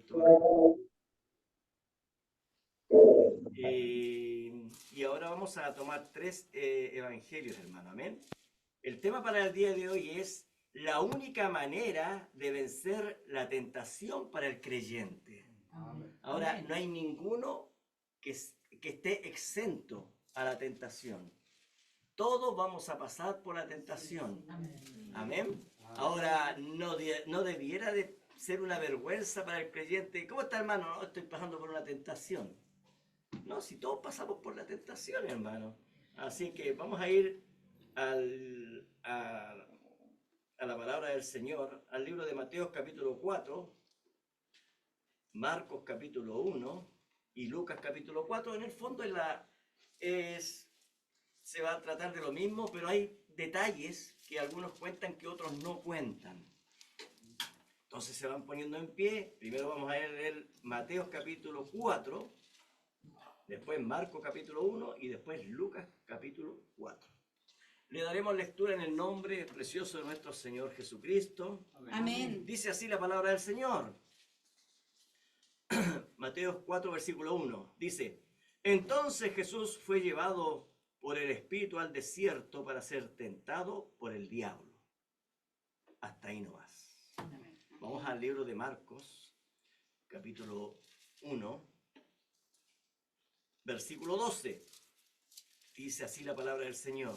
pastor. Y ahora vamos a tomar 3 evangelios, hermano. Amén. El tema para el día de hoy es la única manera de vencer la tentación para el creyente. Ahora, no hay ninguno que esté exento a la tentación. Todos vamos a pasar por la tentación. Amén. Ahora, no debiera de ser una vergüenza para el creyente. ¿Cómo está, hermano? No, estoy pasando por una tentación. No, si todos pasamos por la tentación, hermano. Así que vamos a ir a la palabra del Señor, al libro de Mateo capítulo 4, Marcos capítulo 1 y Lucas capítulo 4. En el fondo se va a tratar de lo mismo, pero hay detalles que algunos cuentan que otros no cuentan. Entonces se van poniendo en pie. Primero vamos a leer Mateo capítulo 4, después Marcos capítulo 1 y después Lucas capítulo 4. Le daremos lectura en el nombre precioso de nuestro Señor Jesucristo. Amén. Dice así la palabra del Señor. Mateo 4, versículo 1. Dice: Entonces Jesús fue llevado por el Espíritu al desierto para ser tentado por el diablo. Hasta ahí no más. Vamos al libro de Marcos, capítulo 1, versículo 12. Dice así la palabra del Señor.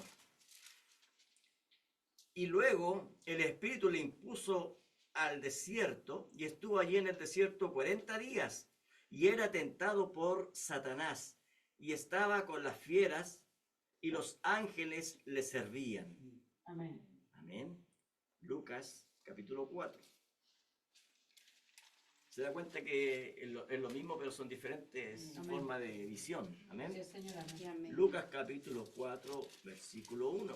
Y luego el Espíritu le impuso al desierto y estuvo allí en el desierto 40 días y era tentado por Satanás y estaba con las fieras y los ángeles le servían. Amén. Amén. Lucas capítulo 4. Se da cuenta que es lo mismo, pero son diferentes formas de visión. Amén. Sí, Señor, amén. Lucas capítulo 4, versículo 1.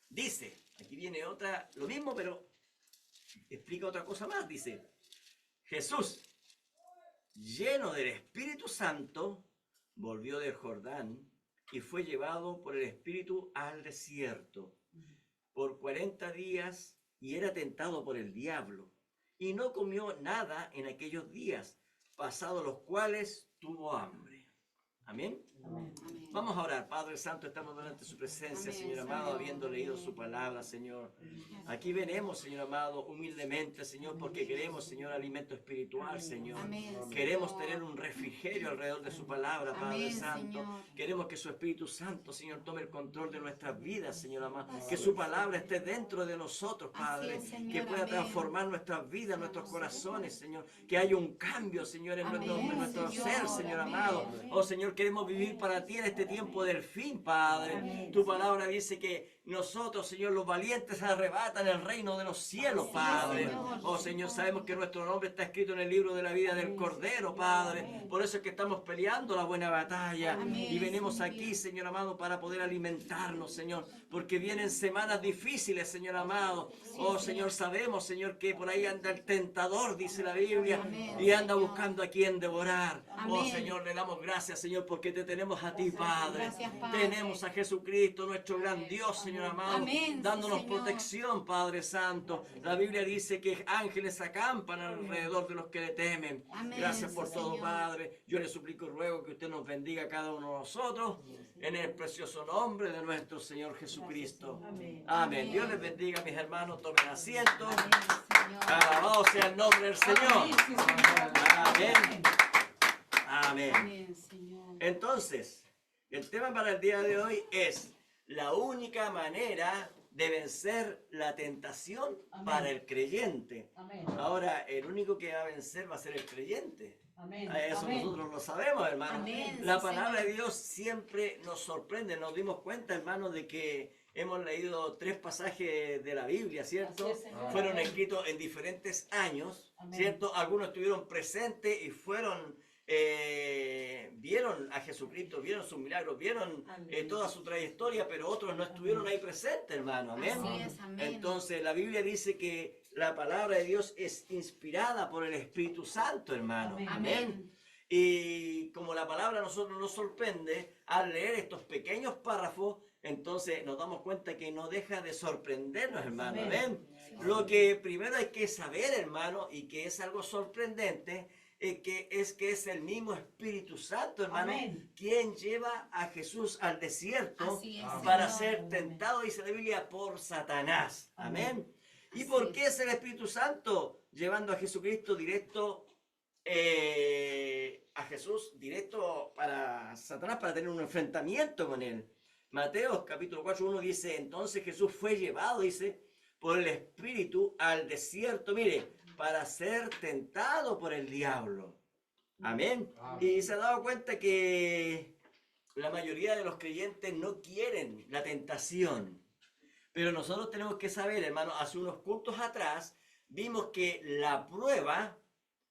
Dice, aquí viene lo mismo, pero explica otra cosa más. Dice, Jesús, lleno del Espíritu Santo, volvió del Jordán y fue llevado por el Espíritu al desierto por 40 días y era tentado por el diablo. Y no comió nada en aquellos días, pasados los cuales tuvo hambre. Amén. Amén. Vamos a orar. Padre Santo, estamos delante de su presencia, Señor amado, habiendo leído su palabra, Señor. Aquí venimos, Señor amado, humildemente, Señor, porque queremos, Señor, alimento espiritual, Señor. Queremos tener un refrigerio alrededor de su palabra, Padre Santo. Queremos que su Espíritu Santo, Señor, tome el control de nuestras vidas, Señor amado. Que su palabra esté dentro de nosotros, Padre. Que pueda transformar nuestras vidas, nuestros corazones, Señor. Que haya un cambio, Señor, en nuestro ser, Señor amado. Oh, Señor, queremos vivir para ti en este tiempo del fin, Padre. Tu palabra dice que nosotros, Señor, los valientes arrebatan el reino de los cielos, Padre. Oh, Señor, sabemos que nuestro nombre está escrito en el libro de la vida del Cordero, Padre. Por eso es que estamos peleando la buena batalla. Y venimos aquí, Señor amado, para poder alimentarnos, Señor. Porque vienen semanas difíciles, Señor amado. Oh, Señor, sabemos, Señor, que por ahí anda el tentador, dice la Biblia, y anda buscando a quien devorar. Oh, Señor, le damos gracias, Señor, porque te tenemos a ti, Padre. Tenemos a Jesucristo, nuestro gran Dios, Señor amado, dándonos protección, Padre Santo. La Biblia dice que ángeles acampan alrededor de los que le temen. Gracias por todo, Padre. Yo le suplico y ruego que usted nos bendiga a cada uno de nosotros, en el precioso nombre de nuestro Señor Jesucristo. Amén. Dios les bendiga, mis hermanos. Tomen asiento. Alabado sea el nombre del Señor. Amén. Amén. Entonces, el tema para el día de hoy es la única manera de vencer la tentación para el creyente. Ahora, el único que va a vencer va a ser el creyente. Eso nosotros lo sabemos, hermano. La palabra de Dios siempre nos sorprende. Nos dimos cuenta, hermano, de que hemos leído 3 pasajes de la Biblia, ¿cierto? Fueron escritos en diferentes años, ¿cierto? Algunos estuvieron presentes y vieron a Jesucristo, vieron sus milagros, vieron toda su trayectoria, pero otros no estuvieron ahí presentes, hermano. Amén. Entonces la Biblia dice que la palabra de Dios es inspirada por el Espíritu Santo, hermano. Amén. Y como la palabra a nosotros nos sorprende, al leer estos pequeños párrafos, entonces nos damos cuenta que no deja de sorprendernos, hermano. Amén. Lo que primero hay que saber, hermano, y que es algo sorprendente, es que es el mismo Espíritu Santo, hermano, Amén. quien lleva a Jesús al desierto Así es, para Señor. ser tentado, dice la Biblia, por Satanás. Amén. ¿Y Así por es. qué es el Espíritu Santo llevando a Jesucristo directo a Jesús directo para Satanás, para tener un enfrentamiento con él? Mateo capítulo 4:1 dice, entonces Jesús fue llevado, dice, por el Espíritu al desierto, mire, para ser tentado por el diablo. Amén. Y se ha dado cuenta que la mayoría de los creyentes no quieren la tentación. Pero nosotros tenemos que saber, hermano, hace unos cultos atrás vimos que la prueba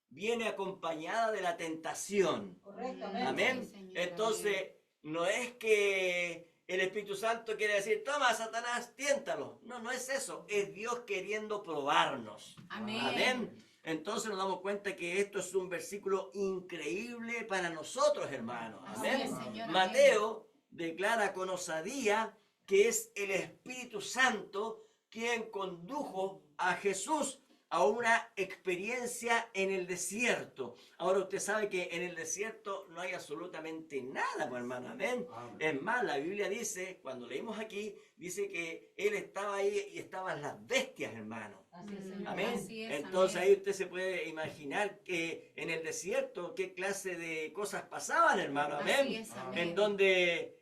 viene acompañada de la tentación. Correcto, Amén. Sí, Señor, Entonces, no es que el Espíritu Santo quiere decir, toma, Satanás, tiéntalo. No, no es eso. Es Dios queriendo probarnos. Amén. Amén. Entonces nos damos cuenta que esto es un versículo increíble para nosotros, hermanos. Así Amén. es, Señor, Mateo declara con osadía que es el Espíritu Santo quien condujo a Jesús a una experiencia en el desierto. Ahora usted sabe que en el desierto no hay absolutamente nada, pues, hermano. Amén. Es más, la Biblia dice, cuando leímos aquí, dice que él estaba ahí y estaban las bestias, hermano. Así es, Señor. Amén. Así es, Entonces amén. ahí usted se puede imaginar que en el desierto qué clase de cosas pasaban, hermano. Amén. Así es, amén. En donde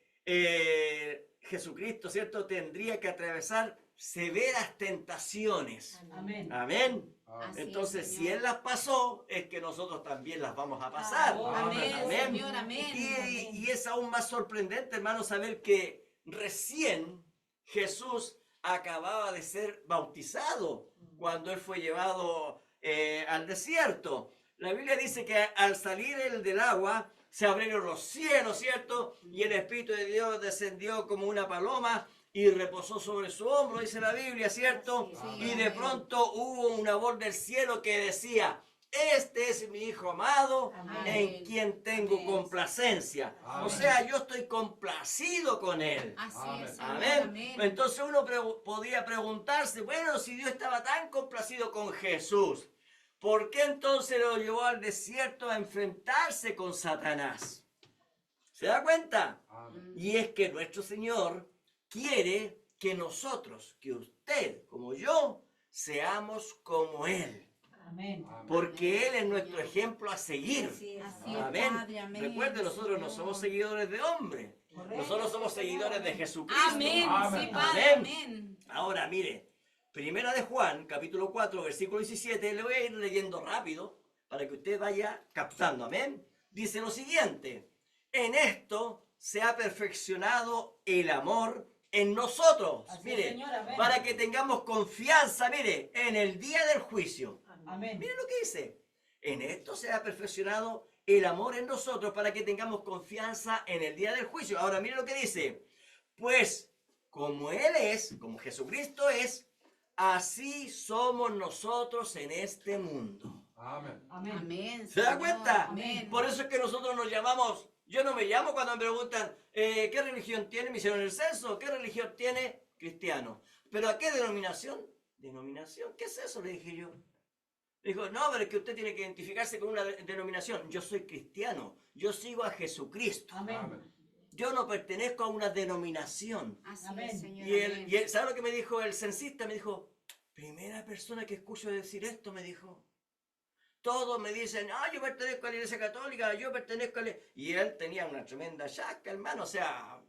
Jesucristo, ¿cierto?, tendría que atravesar severas tentaciones. Amén. Amén. Así es, Entonces, si Señor. Él las pasó, es que nosotros también las vamos a pasar. Amén, Amén. Señor, amén. Y es aún más sorprendente, hermano, saber que recién Jesús acababa de ser bautizado cuando Él fue llevado al desierto. La Biblia dice que al salir Él del agua, se abrieron los cielos, ¿cierto? Y el Espíritu de Dios descendió como una paloma y reposó sobre su hombro, dice la Biblia, ¿cierto? Sí, Y de amén. pronto hubo una voz del cielo que decía, este es mi Hijo amado, Amén. en quien tengo Amén. complacencia. Amén. O sea, yo estoy complacido con Él. Así es, Señor, Amén. amén. Entonces uno podía preguntarse, bueno, si Dios estaba tan complacido con Jesús, ¿por qué entonces lo llevó al desierto a enfrentarse con Satanás? ¿Se da cuenta? Y es que nuestro Señor quiere que nosotros, que usted como yo, seamos como Él. Amén. Porque Él es nuestro ejemplo a seguir. Así es, Amén. Padre, amén. Recuerde, nosotros no somos Señor. seguidores de hombre. Correcto. Nosotros somos seguidores de Jesucristo. Amén, Amén. sí, Padre, Amén. amén. Ahora, mire, Primera de Juan, capítulo 4, versículo 17, le voy a ir leyendo rápido para que usted vaya captando. Amén. Dice lo siguiente, en esto se ha perfeccionado el amor en nosotros. Así es, Mire, Señor, amén. para que tengamos confianza, mire, en el día del juicio. Amén. Mire lo que dice. En esto se ha perfeccionado el amor en nosotros para que tengamos confianza en el día del juicio. Ahora mire lo que dice. Pues como Él es, como Jesucristo es, así somos nosotros en este mundo. Amén. Amén. Amén. ¿Se da Señor, cuenta? amén. Por eso es que nosotros nos llamamos, yo no me llamo cuando me preguntan, ¿qué religión tiene? Me hicieron el censo, ¿qué religión tiene? Cristiano. ¿Pero a qué denominación? ¿Denominación? ¿Qué es eso? Le dije yo. Dijo, no, pero es que usted tiene que identificarse con una denominación. Yo soy cristiano, yo sigo a Jesucristo. Amén. Amén. Yo no pertenezco a una denominación. Así Amén. es, Señor. Y amén. él, ¿sabe lo que me dijo el censista? Me dijo, primera persona que escucho decir esto, me dijo. Todos me dicen, yo pertenezco a la Iglesia Católica, yo pertenezco a la... Y él tenía una tremenda chasca, hermano, o sea,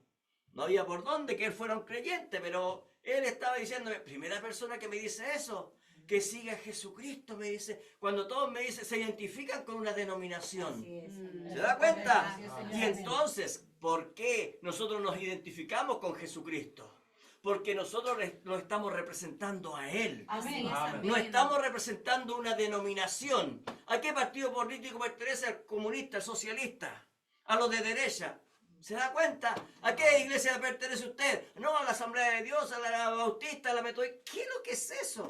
no había por dónde que él fuera un creyente, pero él estaba diciéndome, primera persona que me dice eso, que sigue a Jesucristo, me dice, cuando todos me dicen, se identifican con una denominación. Así es, Señor. ¿Se da cuenta? Así es, Señor. Y entonces, ¿por qué nosotros nos identificamos con Jesucristo? Porque nosotros lo estamos representando a Él. Así Amén. es, Amén. amén. No estamos representando una denominación. ¿A qué partido político pertenece? ¿Al comunista, al socialista? ¿A los de derecha? ¿Se da cuenta? ¿A qué iglesia pertenece usted? No, a la Asamblea de Dios, a la Bautista, a la Metodista. ¿Qué es lo que es eso?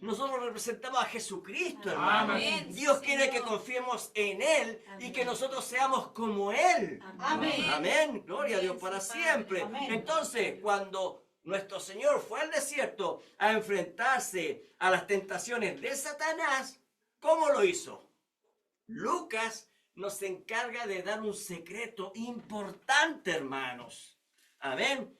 Nosotros representamos a Jesucristo, hermano. Amén. Dios Sí, quiere que Señor. confiemos en Él y que nosotros seamos como Él. Amén. Amén. Gloria a Dios Amén, para sí, Padre. siempre. Amén. Entonces, cuando nuestro Señor fue al desierto a enfrentarse a las tentaciones de Satanás, ¿cómo lo hizo? Lucas nos encarga de dar un secreto importante, hermanos. Amén.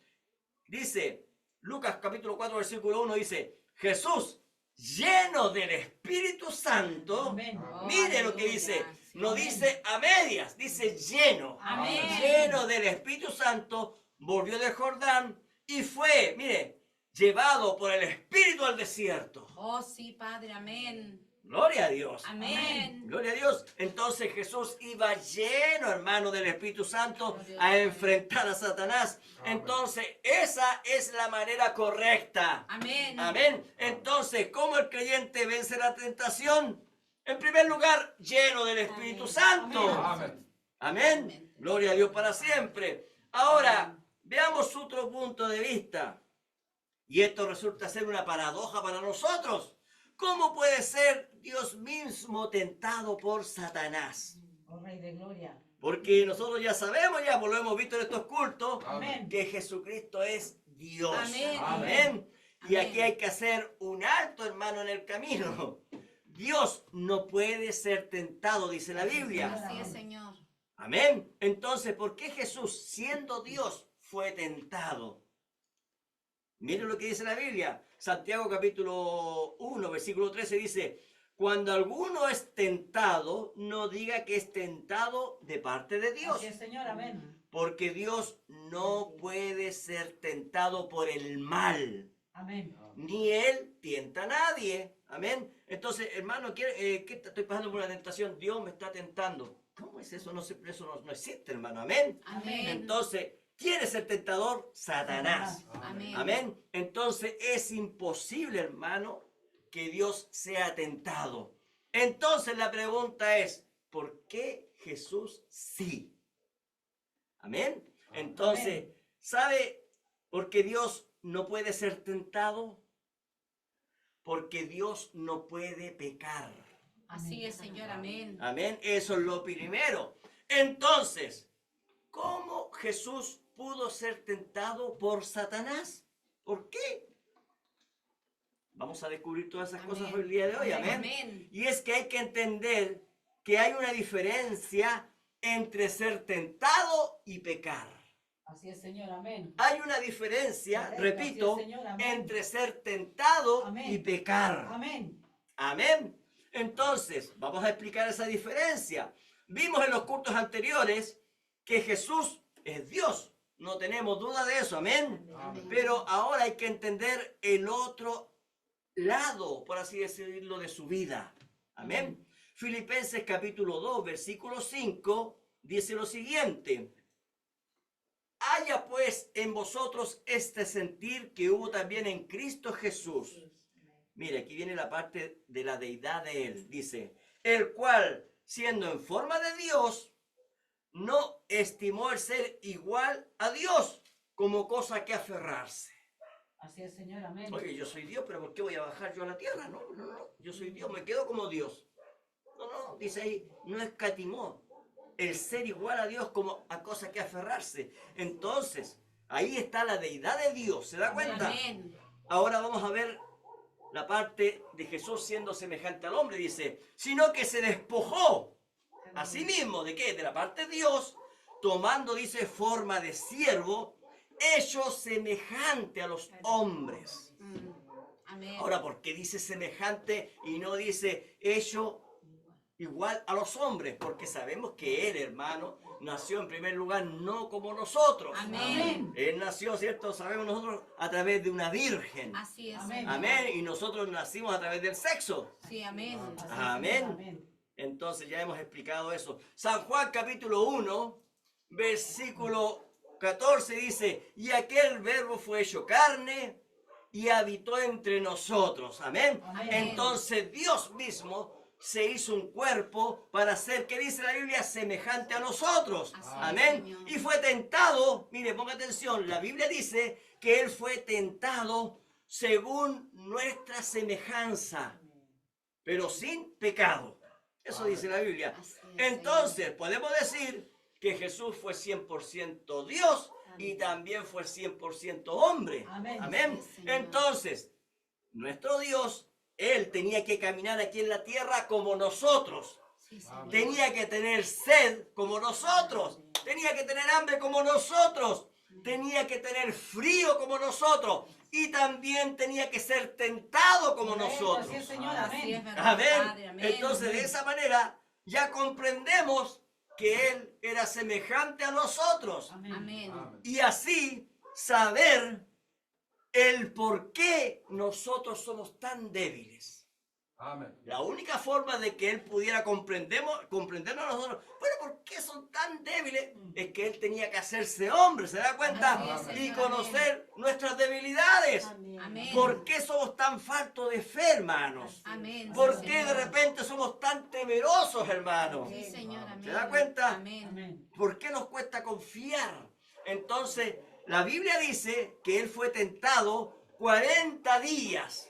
Dice, Lucas capítulo 4, versículo 1, dice, Jesús, lleno del Espíritu Santo. Amén. Mire lo que dice. No dice a medias, dice lleno. Amén. Lleno del Espíritu Santo, volvió del Jordán y fue, mire, llevado por el Espíritu al desierto. Oh, sí, Padre. Amén. Gloria a Dios. Amén. Gloria a Dios. Entonces Jesús iba lleno, hermano, del Espíritu Santo Gloria a a Dios. enfrentar a Satanás. Entonces, esa es la manera correcta. Amén. Amén. Entonces, ¿cómo el creyente vence la tentación? En primer lugar, lleno del Espíritu Amén. Santo. Amén. Amén. Amén. Gloria a Dios para siempre. Ahora, veamos otro punto de vista. Y esto resulta ser una paradoja para nosotros. ¿Cómo puede ser Dios mismo tentado por Satanás? Oh Rey de Gloria. Porque nosotros ya sabemos, ya pues lo hemos visto en estos cultos, Amén. que Jesucristo es Dios. Amén. Amén. Y Amén. aquí hay que hacer un alto, hermano, en el camino. Dios no puede ser tentado, dice la Biblia. Así es, Señor. Amén. Entonces, ¿por qué Jesús, siendo Dios, fue tentado? Miren lo que dice la Biblia. Santiago capítulo 1, versículo 13 dice, cuando alguno es tentado, no diga que es tentado de parte de Dios. Así es, Señor. Amén. Porque Dios no puede ser tentado por el mal, Amén. ni Él tienta a nadie. Amén. Entonces, hermano, ¿qué estoy pasando por una tentación? Dios me está tentando. ¿Cómo es eso? Eso no existe, hermano. Amén. Amén. Entonces, ¿quién es el tentador? Satanás. Amén. Amén. Entonces, es imposible, hermano, que Dios sea tentado. Entonces, la pregunta es, ¿por qué Jesús sí? Amén. Entonces, ¿sabe por qué Dios no puede ser tentado? Porque Dios no puede pecar. Así es, Señor. Amén. Amén. Eso es lo primero. Entonces, ¿cómo Jesús pudo ser tentado por Satanás? ¿Por qué? Vamos a descubrir todas esas cosas Amén. el día de hoy. Amén. Amén. Y es que hay que entender que hay una diferencia entre ser tentado y pecar. Así es, Señor. Amén. Hay una diferencia, Correcto, repito, así es, Señor. Amén. entre ser tentado Amén. y pecar. Amén. Amén. Entonces, vamos a explicar esa diferencia. Vimos en los cultos anteriores que Jesús es Dios. No tenemos duda de eso. Amén. Amén. Pero ahora hay que entender el otro lado, por así decirlo, de su vida. Amén. Filipenses capítulo 2, versículo 5, dice lo siguiente. Haya pues en vosotros este sentir que hubo también en Cristo Jesús. Mire, aquí viene la parte de la deidad de él. Dice, el cual, siendo en forma de Dios, no estimó el ser igual a Dios como cosa que aferrarse. Así es, Señor. Amén. Oye, yo soy Dios, pero ¿por qué voy a bajar yo a la tierra? No, no, no. Yo soy Dios, me quedo como Dios. No, no, dice ahí, no escatimó el ser igual a Dios como a cosa que aferrarse. Entonces, ahí está la deidad de Dios. ¿Se da cuenta? Amén. Ahora vamos a ver la parte de Jesús siendo semejante al hombre. Dice, sino que se despojó a sí mismo. ¿De qué? De la parte de Dios, tomando, dice, forma de siervo, hecho semejante a los hombres. Amén. Ahora, ¿por qué dice semejante y no dice hecho igual a los hombres? Porque sabemos que él, hermano, nació en primer lugar no como nosotros. Amén. Él nació, ¿cierto? Sabemos nosotros a través de una virgen. Así es. Amén. Amén. Y nosotros nacimos a través del sexo. Sí, amén. Así es, Señor. Amén. Amén. Entonces ya hemos explicado eso. San Juan capítulo 1, versículo 14 dice, y aquel verbo fue hecho carne y habitó entre nosotros. Amén. Amén. Entonces Dios mismo se hizo un cuerpo para ser, ¿qué dice la Biblia? Semejante a nosotros. Así es, Amén. Señor. Y fue tentado, mire, ponga atención, la Biblia dice que Él fue tentado según nuestra semejanza, pero sin pecado. Eso dice la Biblia. Así es, Entonces, podemos decir que Jesús fue 100% Dios y también fue 100% hombre. Amén. Amén. Sí, Señor. Entonces, nuestro Dios, Él tenía que caminar aquí en la tierra como nosotros. Sí, Señor. Tenía que tener sed como nosotros. Tenía que tener hambre como nosotros. Tenía que tener frío como nosotros. Y también tenía que ser tentado como nosotros. Así es, Señor. Así es Amén. verdad, Amén. Padre, amén. Entonces, de esa manera, ya comprendemos que Él era semejante a nosotros. Amén. Y así saber el por qué nosotros somos tan débiles. Amen. La única forma de que Él pudiera comprendernos a nosotros, bueno, ¿por qué son tan débiles? Es que Él tenía que hacerse hombre, ¿se da cuenta? Así es, Y Señor, conocer nuestras debilidades. Amén. ¿Por qué somos tan faltos de fe, hermanos? Amén. ¿Por Sí, qué de Señor. repente somos tan temerosos, hermanos? Sí, Señor, amén. ¿Se da cuenta? Amén. Amén. ¿Por qué nos cuesta confiar? Entonces, la Biblia dice que Él fue tentado 40 días.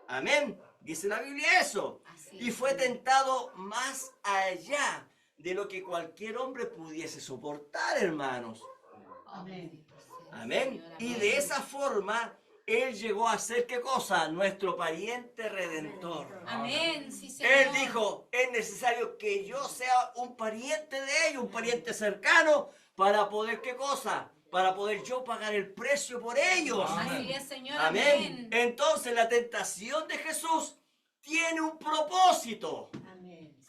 Amén. Dice la Biblia eso. Así Y es, fue Señor. tentado más allá de lo que cualquier hombre pudiese soportar, hermanos. Amén. Amén. Señor, Y amén. de esa forma, Él llegó a ser, ¿qué cosa? Nuestro pariente redentor. Amén. Sí, Señor. Él dijo, es necesario que yo sea un pariente de ellos, un pariente cercano, para poder, ¿qué cosa? Para poder yo pagar el precio por ellos. Así es, Señor. Amén. Amén. Entonces la tentación de Jesús tiene un propósito.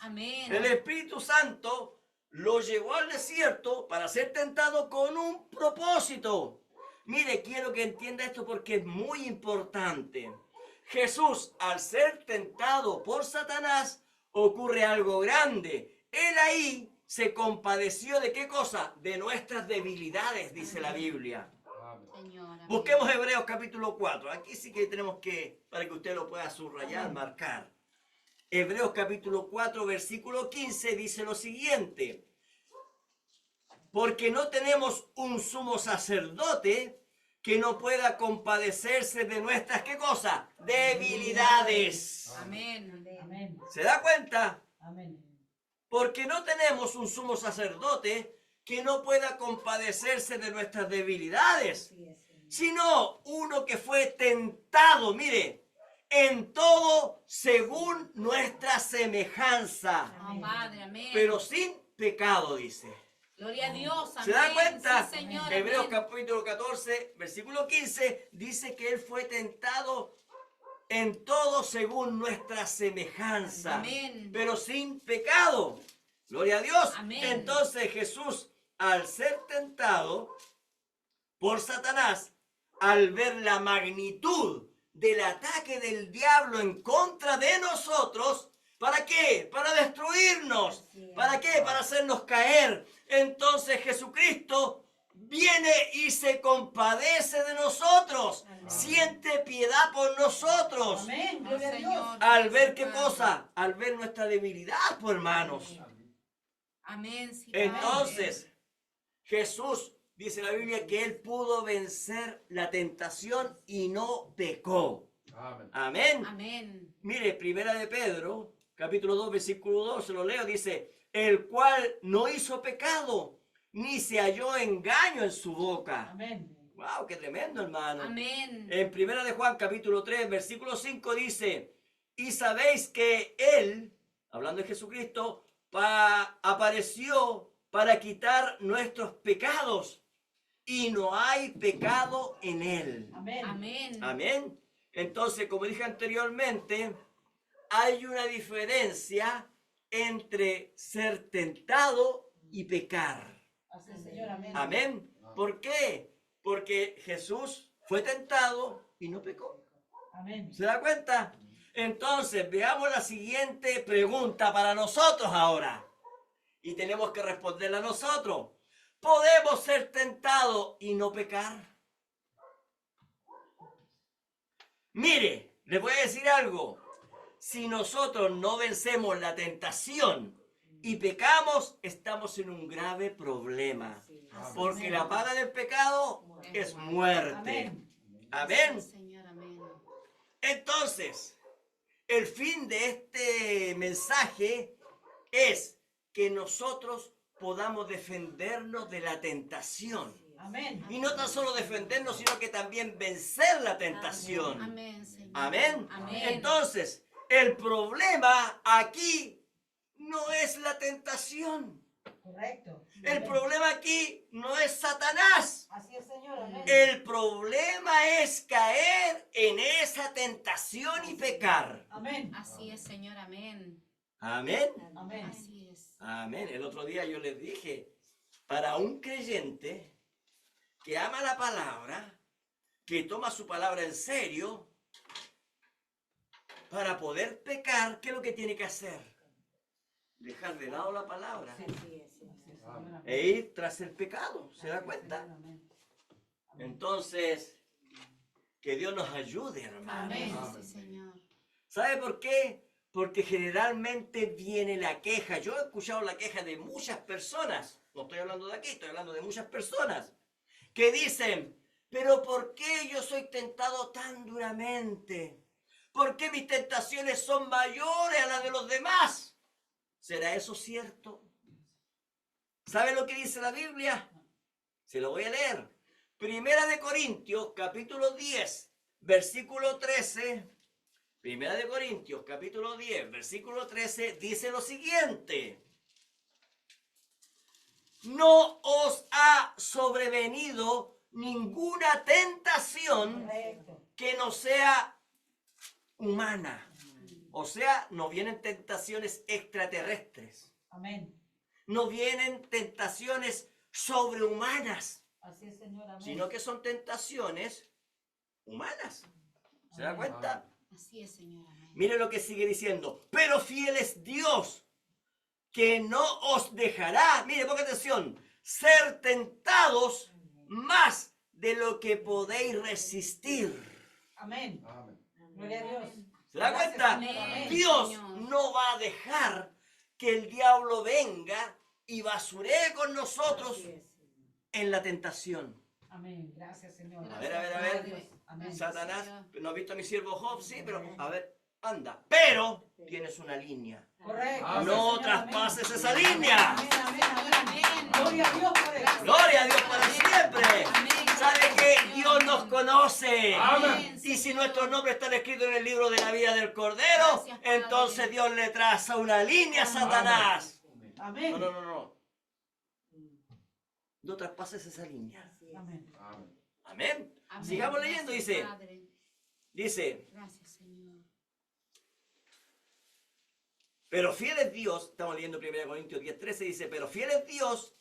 Amén. El Espíritu Santo lo llevó al desierto para ser tentado con un propósito. Mire, quiero que entienda esto porque es muy importante. Jesús, al ser tentado por Satanás, ocurre algo grande. Él ahí se compadeció de ¿qué cosa? De nuestras debilidades, dice la Biblia. Amen. Señor, amén. Busquemos Hebreos capítulo 4. Aquí sí que tenemos que, para que usted lo pueda subrayar, marcar. Hebreos capítulo 4, versículo 15 dice lo siguiente. Porque no tenemos un sumo sacerdote que no pueda compadecerse de nuestras, ¿qué cosa? Debilidades. Amén. Amén. ¿Se da cuenta? Amén. Porque no tenemos un sumo sacerdote que no pueda compadecerse de nuestras debilidades, sino uno que fue tentado, mire, en todo según nuestra semejanza, Oh, Padre, amén. pero sin pecado, dice. Gloria a Dios. Amén. ¿Se da cuenta? Sí, Señor. Hebreos Amén. capítulo 14, versículo 15, dice que Él fue tentado en todo según nuestra semejanza, Amén. pero sin pecado. Gloria a Dios. Amén. Entonces Jesús, al ser tentado por Satanás, al ver la magnitud del ataque del diablo en contra de nosotros, ¿para qué? Para destruirnos. ¿Para qué? Para hacernos caer. Entonces Jesucristo viene y se compadece de nosotros. Siente piedad por nosotros. Amén. Oh, Gloria a Dios. Señor. Al ver qué Padre. cosa, al ver nuestra debilidad, pues hermanos. Amén. Sí, Padre. Entonces, Jesús dice en la Biblia que Él pudo vencer la tentación y no pecó. Amen. Amén. Amén. Mire, primera de Pedro, capítulo 2, versículo 2, se lo leo, dice, el cual no hizo pecado, ni se halló engaño en su boca. Amén. Wow, qué tremendo, hermano. Amén. En primera de Juan, capítulo 3, versículo 5 dice, y sabéis que Él, hablando de Jesucristo, apareció para quitar nuestros pecados y no hay pecado en Él. Amén. Amén. Amén. Entonces, como dije anteriormente, hay una diferencia entre ser tentado y pecar. Así es, Señor. Amén. Amén. ¿Por qué? Porque Jesús fue tentado y no pecó. Amén. ¿Se da cuenta? Entonces, veamos la siguiente pregunta para nosotros ahora. Y tenemos que responderla nosotros. ¿Podemos ser tentados y no pecar? Mire, les voy a decir algo. Si nosotros no vencemos la tentación y pecamos, estamos en un grave problema. Porque la paga del pecado es muerte. Amén. Amén. Sí, Señor, amén. Entonces, el fin de este mensaje es que nosotros podamos defendernos de la tentación. Amén. Y no tan solo defendernos, sino que también vencer la tentación. Amén, Señor. Amén. Amén. Entonces, el problema aquí no es la tentación. Correcto. El Amén. problema aquí no es Satanás. Así es, Señor. Amén. El problema es caer en esa tentación y pecar. Amén. Así es, Señor. Amén. Amén. Amén. Así es. Amén. El otro día yo les dije, para un creyente que ama la palabra, que toma su palabra en serio, para poder pecar, ¿qué es lo que tiene que hacer? Dejar de lado la palabra e ir tras el pecado. ¿Se da cuenta? Entonces, que Dios nos ayude, hermano. Amén. Sí, Señor. ¿Sabe por qué? Porque generalmente viene la queja. Yo he escuchado la queja de muchas personas. No estoy hablando de aquí, estoy hablando de muchas personas. Que dicen, pero ¿por qué yo soy tentado tan duramente? ¿Por qué mis tentaciones son mayores a las de los demás? ¿Será eso cierto? ¿Sabe lo que dice la Biblia? Se lo voy a leer. Primera de Corintios, capítulo 10, versículo 13. Primera de Corintios, capítulo 10, versículo 13, dice lo siguiente. No os ha sobrevenido ninguna tentación que no sea humana. O sea, no vienen tentaciones extraterrestres. Amén. No vienen tentaciones sobrehumanas, Así es, Señor. Amén. sino que son tentaciones humanas. ¿Se da cuenta? Así es, Señor. Amén. Mire lo que sigue diciendo. Pero fiel es Dios, que no os dejará, mire, ponga atención, ser tentados más de lo que podéis resistir. Amén. Gloria a Dios. ¿Se da cuenta? Amén, Dios Señor. no va a dejar que el diablo venga y basuree con nosotros en la tentación. Amén. Gracias, Señor. A ver. Dios. Amén. Satanás, ¿no has visto a mi siervo Job? Sí, pero a ver, anda. Pero tienes una línea. Correcto. No Señor. traspases Amén. esa línea. Amén, amén, amén. Amén. Gloria a Dios por eso. Gloria a Dios para siempre. Amén. ¿Sabe que Dios nos conoce? Amén. Y si nuestros nombres están escritos en el libro de la vida del Cordero, Gracias, Padre. entonces Dios le traza una línea a Satanás. Amén. No. No traspases esa línea. Amén. Amén. Amén. Sigamos leyendo, Gracias, dice. Padre. Dice, Gracias, Señor. pero fiel es Dios, estamos leyendo 1 Corintios 10:13, dice, pero fiel es Dios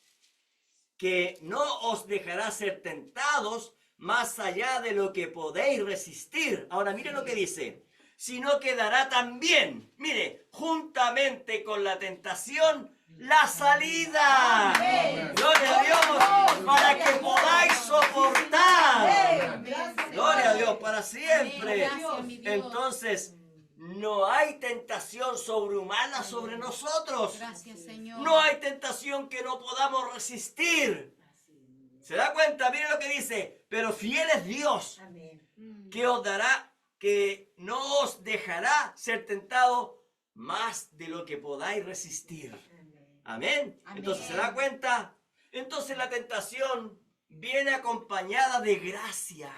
que no os dejará ser tentados más allá de lo que podéis resistir. Ahora mire lo que dice, sino que dará también, mire, juntamente con la tentación, la salida. Amén. Gloria a Dios, para que podáis soportar. Gloria a Dios para siempre. Amén. Gracias, mi Dios. Entonces, no hay tentación sobrehumana sobre nosotros. Gracias, Señor. No hay tentación que no podamos resistir. ¿Se da cuenta? Miren lo que dice. Pero fiel es Dios, que os dará, que no os dejará ser tentado más de lo que podáis resistir. Amén. Amén. Entonces, ¿se da cuenta? Entonces la tentación viene acompañada de gracia.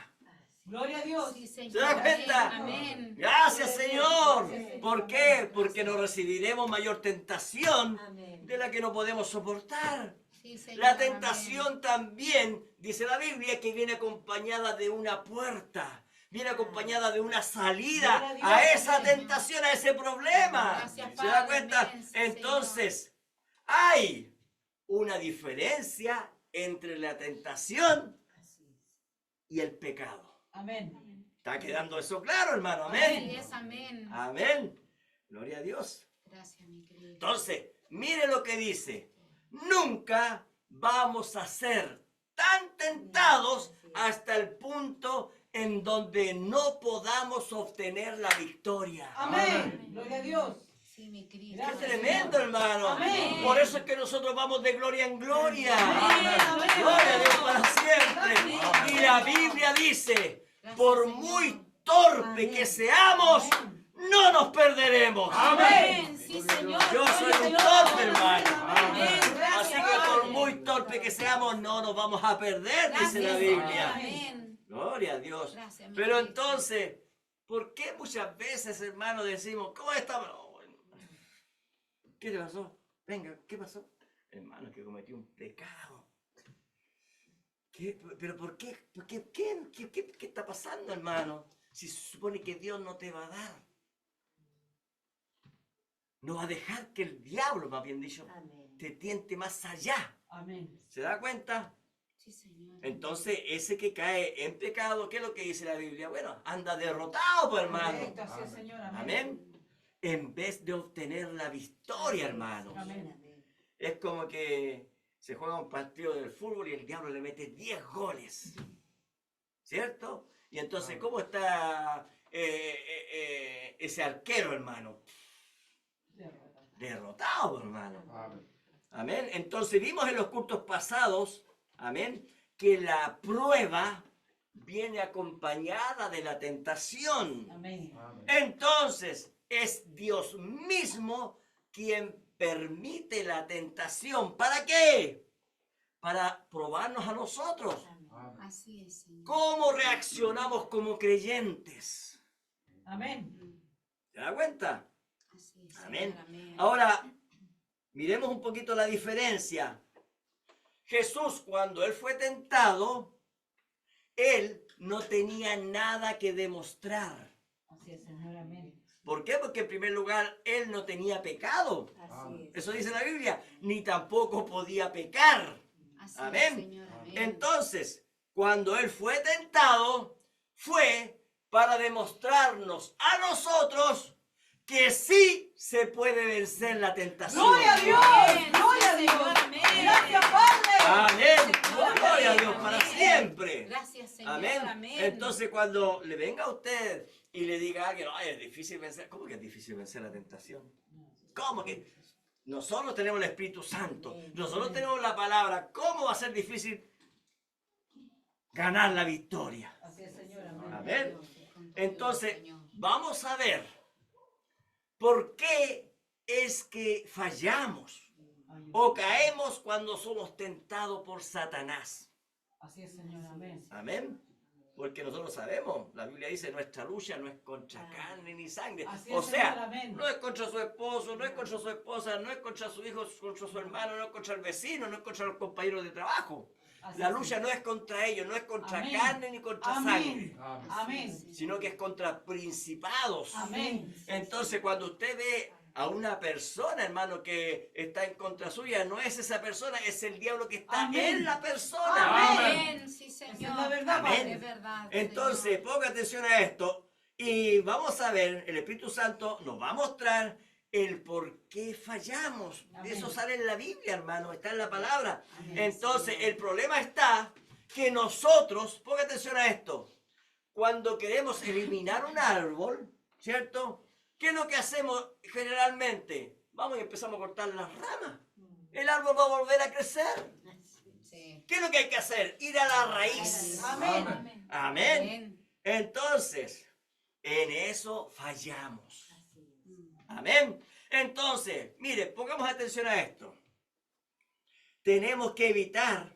Gloria a Dios. Sí, Señor. ¿Se da cuenta? Amén. Gracias, Señor. ¿Por qué? Porque no recibiremos mayor tentación de la que no podemos soportar. Sí, Señor. La tentación también, dice la Biblia, que viene acompañada de una puerta. Viene acompañada de una salida a esa tentación, a ese problema. Gracias, ¿Se da Padre. cuenta? Amén, sí, Entonces, hay una diferencia entre la tentación y el pecado. Amén. ¿Está quedando eso claro, hermano? Así Amén. es, amén. Amén. Gloria a Dios. Gracias, mi querido. Entonces, mire lo que dice. Nunca vamos a ser tan tentados hasta el punto en donde no podamos obtener la victoria. Amén. Gloria a Dios. Sí, mi querido. ¡Qué Gracias, tremendo, hermano! Amén. Por eso es que nosotros vamos de gloria en gloria. Amén. Gloria a Dios para siempre. Y la Biblia dice, por muy torpe que seamos, no nos perderemos. Amén. Sí, Señor. Yo soy un Señor. torpe, hermano. Amén. Así que por muy torpe donde que seamos no nos vamos a perder, dice la Gracias, Biblia. amén. Gloria a Dios. Gracias, mi Pero Cristo. entonces, ¿por qué muchas veces, hermano, decimos, ¿cómo estamos? Oh, bueno. ¿Qué le pasó? Venga, ¿qué pasó? Hermano, que cometió un pecado. ¿Pero por qué? ¿Qué está pasando, hermano? Si se supone que Dios no te va a dar. No va a dejar que el diablo, más bien dicho, te tiente más allá. Amén. ¿Se da cuenta? Sí, Señor. Entonces, ese que cae en pecado, ¿qué es lo que dice la Biblia? Bueno, anda derrotado, pues, hermano. Correcto, así es, Señor. Amén. Amén. En vez de obtener la victoria, hermano. Amén. Es como que se juega un partido del fútbol y el diablo le mete 10 goles. ¿Cierto? Y entonces, ¿cómo está ese arquero, hermano? Derrotado, hermano. Amén. Entonces vimos en los cultos pasados, amén, que la prueba viene acompañada de la tentación. Amén. Entonces es Dios mismo quien permite la tentación. ¿Para qué? Para probarnos a nosotros. Así es, Señor. ¿Cómo reaccionamos como creyentes? Amén. ¿Se da cuenta? Así es, Amén. Señor, amén. Ahora, miremos un poquito la diferencia. Jesús, cuando él fue tentado, él no tenía nada que demostrar. Así es, Señor. Amén. ¿Por qué? Porque en primer lugar, él no tenía pecado. Así es. Eso dice la Biblia. Ni tampoco podía pecar. Así Amén. es, Señor, amén. Entonces, cuando él fue tentado, fue para demostrarnos a nosotros que sí se puede vencer la tentación. ¡Gloria a Dios! Amén. ¡Gloria a Sí, Dios! Señor, amén. ¡Gracias, Padre! Amén. Señor, Gloria a amén. Dios para Amén. siempre. Gracias, Señor, Amén. amén. Entonces, cuando le venga a usted y le diga a alguien, ay, es difícil vencer. ¿Cómo que es difícil vencer la tentación? ¿Cómo que? Nosotros tenemos el Espíritu Santo. Nosotros tenemos la palabra. ¿Cómo va a ser difícil ganar la victoria? Así es, Señor. Amén. Amén. Con todo, Entonces, Señor. vamos a ver por qué es que fallamos o caemos cuando somos tentados por Satanás. Así es, Señor. Amén. Amén. Porque nosotros sabemos, la Biblia dice, nuestra lucha no es contra carne ni sangre. Así O es, Señor, sea, amén. no es contra su esposo, no es contra su esposa, no es contra su hijo, contra su hermano, no es contra el vecino, no es contra los compañeros de trabajo. Así La es, lucha no es contra ellos, no es contra Amén. carne ni contra Amén. sangre, Amén. sino que es contra principados. Amén. Entonces, cuando usted ve a una persona, hermano, que está en contra suya, no es esa persona, es el diablo que está Amén. en la persona. Amén. Sí, Señor. Esa es la verdad, Amén. Padre. Es verdad. Entonces, Señor. ponga atención a esto y vamos a ver, el Espíritu Santo nos va a mostrar el por qué fallamos. Amén. Eso sale en la Biblia, hermano, está en la palabra. Amén. Entonces, el problema está que nosotros, ponga atención a esto, cuando queremos eliminar un árbol, ¿cierto? ¿Qué es lo que hacemos generalmente? Vamos y empezamos a cortar las ramas. El árbol va a volver a crecer. Sí. ¿Qué es lo que hay que hacer? Ir a la raíz. Amén. Amén. Amén. Amén. Entonces, en eso fallamos. Amén. Entonces, mire, pongamos atención a esto. Tenemos que evitar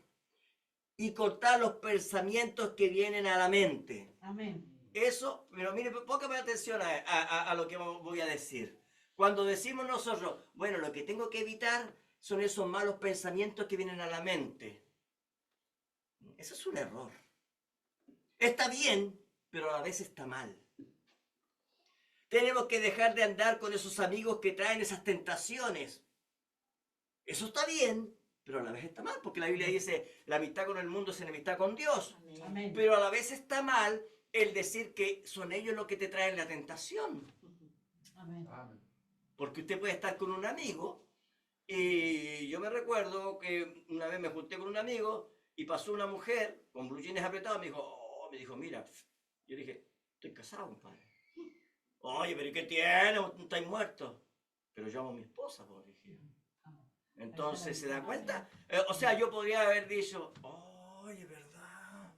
y cortar los pensamientos que vienen a la mente. Amén. Eso, pero mire, póngame atención a lo que voy a decir. Cuando decimos nosotros, bueno, lo que tengo que evitar son esos malos pensamientos que vienen a la mente. Eso es un error. Está bien, pero a la vez está mal. Tenemos que dejar de andar con esos amigos que traen esas tentaciones. Eso está bien, pero a la vez está mal, porque la Biblia dice, la amistad con el mundo es enemistad con Dios. Amén. Pero a la vez está mal el decir que son ellos los que te traen la tentación. Amén. Porque usted puede estar con un amigo, y yo me recuerdo que una vez me junté con un amigo, y pasó una mujer con blue jeans apretados, me dijo, mira, yo dije, estoy casado, compadre. Oye, pero ¿y qué tiene? ¿Estáis muerto? Pero llamo a mi esposa, por dije. Entonces, ¿se da cuenta? O sea, yo podría haber dicho, oye, ¿verdad?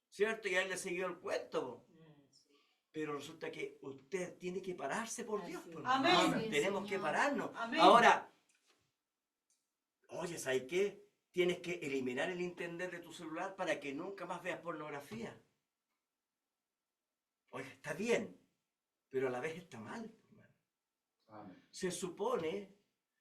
¿Cierto? Y a él le siguió el cuento. Pero resulta que usted tiene que pararse por Dios. Por Amén. favor. Tenemos que Señor. pararnos. Amén. Ahora, oye, ¿sabes qué? tienes que eliminar el internet de tu celular para que nunca más veas pornografía. Oye, está bien, pero a la vez está mal, hermano. Amén. Se supone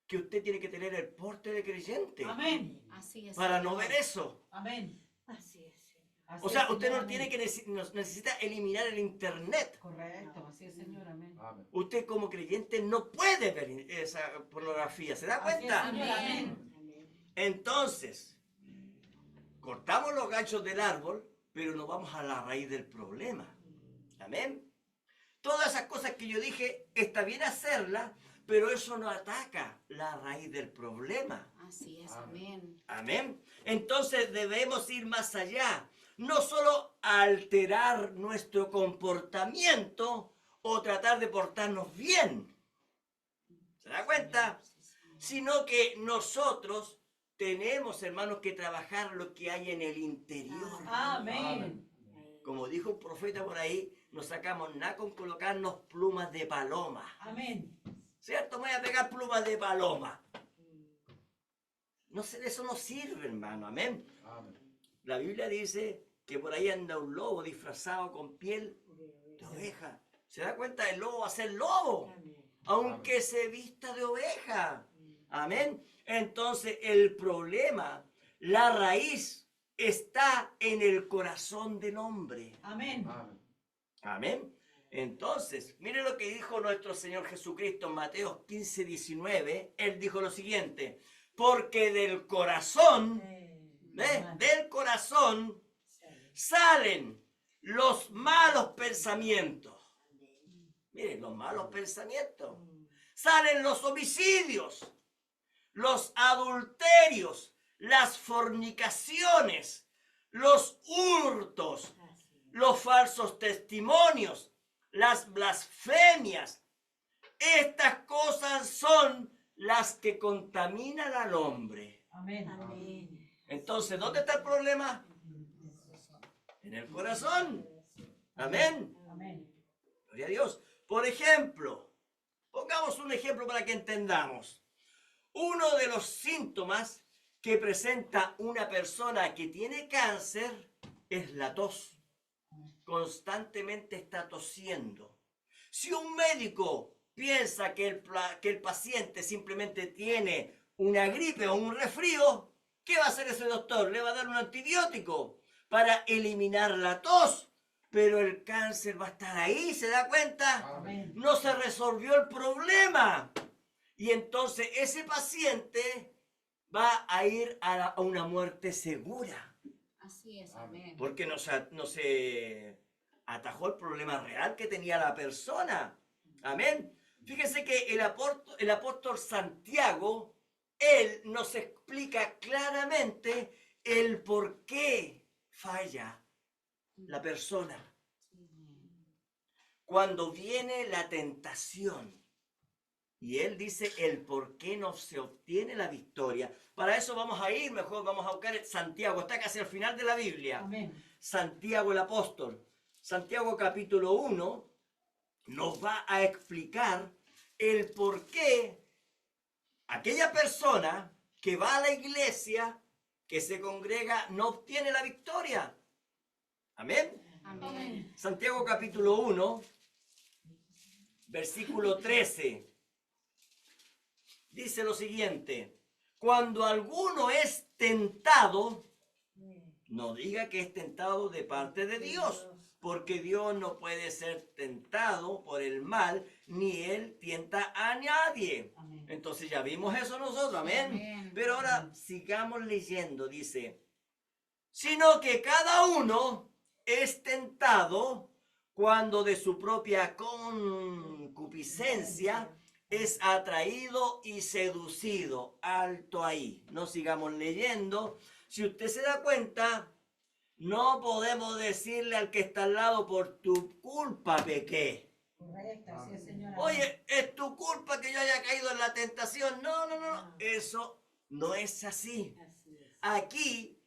que usted tiene que tener el porte de creyente Amén. Así es. para no Señor. ver eso. Amén. Así es, Señor. Así O sea, es, usted Señor, no tiene amén. que necesita eliminar el internet. Correcto, así es, Señor, amén. Amén. Usted como creyente no puede ver esa pornografía, ¿se da Así es, cuenta? Señor, amén. Entonces, cortamos los ganchos del árbol, pero no vamos a la raíz del problema. Amén. Todas esas cosas que yo dije, está bien hacerlas, pero eso no ataca la raíz del problema. Así es. Amén. Amén. Amén. Entonces debemos ir más allá. No solo alterar nuestro comportamiento o tratar de portarnos bien. ¿Se da cuenta? Sino que nosotros tenemos, hermanos, que trabajar lo que hay en el interior. Amén. Como dijo un profeta por ahí, no sacamos nada con colocarnos plumas de paloma. Amén. ¿Cierto? Me voy a pegar plumas de paloma. No sé, eso no sirve, hermano. Amén. Amén. La Biblia dice que por ahí anda un lobo disfrazado con piel de oveja. ¿Se da cuenta? El lobo va a ser lobo, aunque se vista de oveja. Amén. Entonces el problema, la raíz, está en el corazón del hombre. Amén. Amén. Amén. Entonces, mire lo que dijo nuestro Señor Jesucristo en Mateo 15, 19. Él dijo lo siguiente: porque del corazón, del corazón salen los malos pensamientos. Miren, los malos pensamientos. Salen los homicidios, los adulterios, las fornicaciones, los hurtos, los falsos testimonios, las blasfemias. Estas cosas son las que contaminan al hombre. Amén. Entonces, ¿dónde está el problema? En el corazón. Amén. Amén. Gloria a Dios. Por ejemplo, pongamos un ejemplo para que entendamos. Uno de los síntomas que presenta una persona que tiene cáncer es la tos. Constantemente está tosiendo. Si un médico piensa que el paciente simplemente tiene una gripe o un resfrío, ¿qué va a hacer ese doctor? Le va a dar un antibiótico para eliminar la tos, pero el cáncer va a estar ahí, ¿se da cuenta? Amén. No se resolvió el problema. Y entonces ese paciente va a ir a una muerte segura, Así es. Amén. porque no se atajó el problema real que tenía la persona. Amén. Fíjense que el apóstol Santiago, él nos explica claramente el por qué falla la persona. Cuando viene la tentación, y él dice el por qué no se obtiene la victoria. Para eso vamos a ir, mejor vamos a buscar Santiago, está casi al final de la Biblia. Amén. Santiago el apóstol. Santiago capítulo 1 nos va a explicar el por qué aquella persona que va a la iglesia, que se congrega, no obtiene la victoria. Amén. Amén. Santiago capítulo 1, versículo 13. Dice lo siguiente: cuando alguno es tentado, no diga que es tentado de parte de Dios, porque Dios no puede ser tentado por el mal, ni Él tienta a nadie. Amén. Entonces ya vimos eso nosotros, amén. Amén. Pero ahora sigamos leyendo, dice: sino que cada uno es tentado cuando de su propia concupiscencia es atraído y seducido. Alto ahí, no sigamos leyendo. Si usted se da cuenta, no podemos decirle al que está al lado: por tu culpa pequé. Correcto, así es, Señor. Oye, es tu culpa que yo haya caído en la tentación. No, no, no, eso no es así. Aquí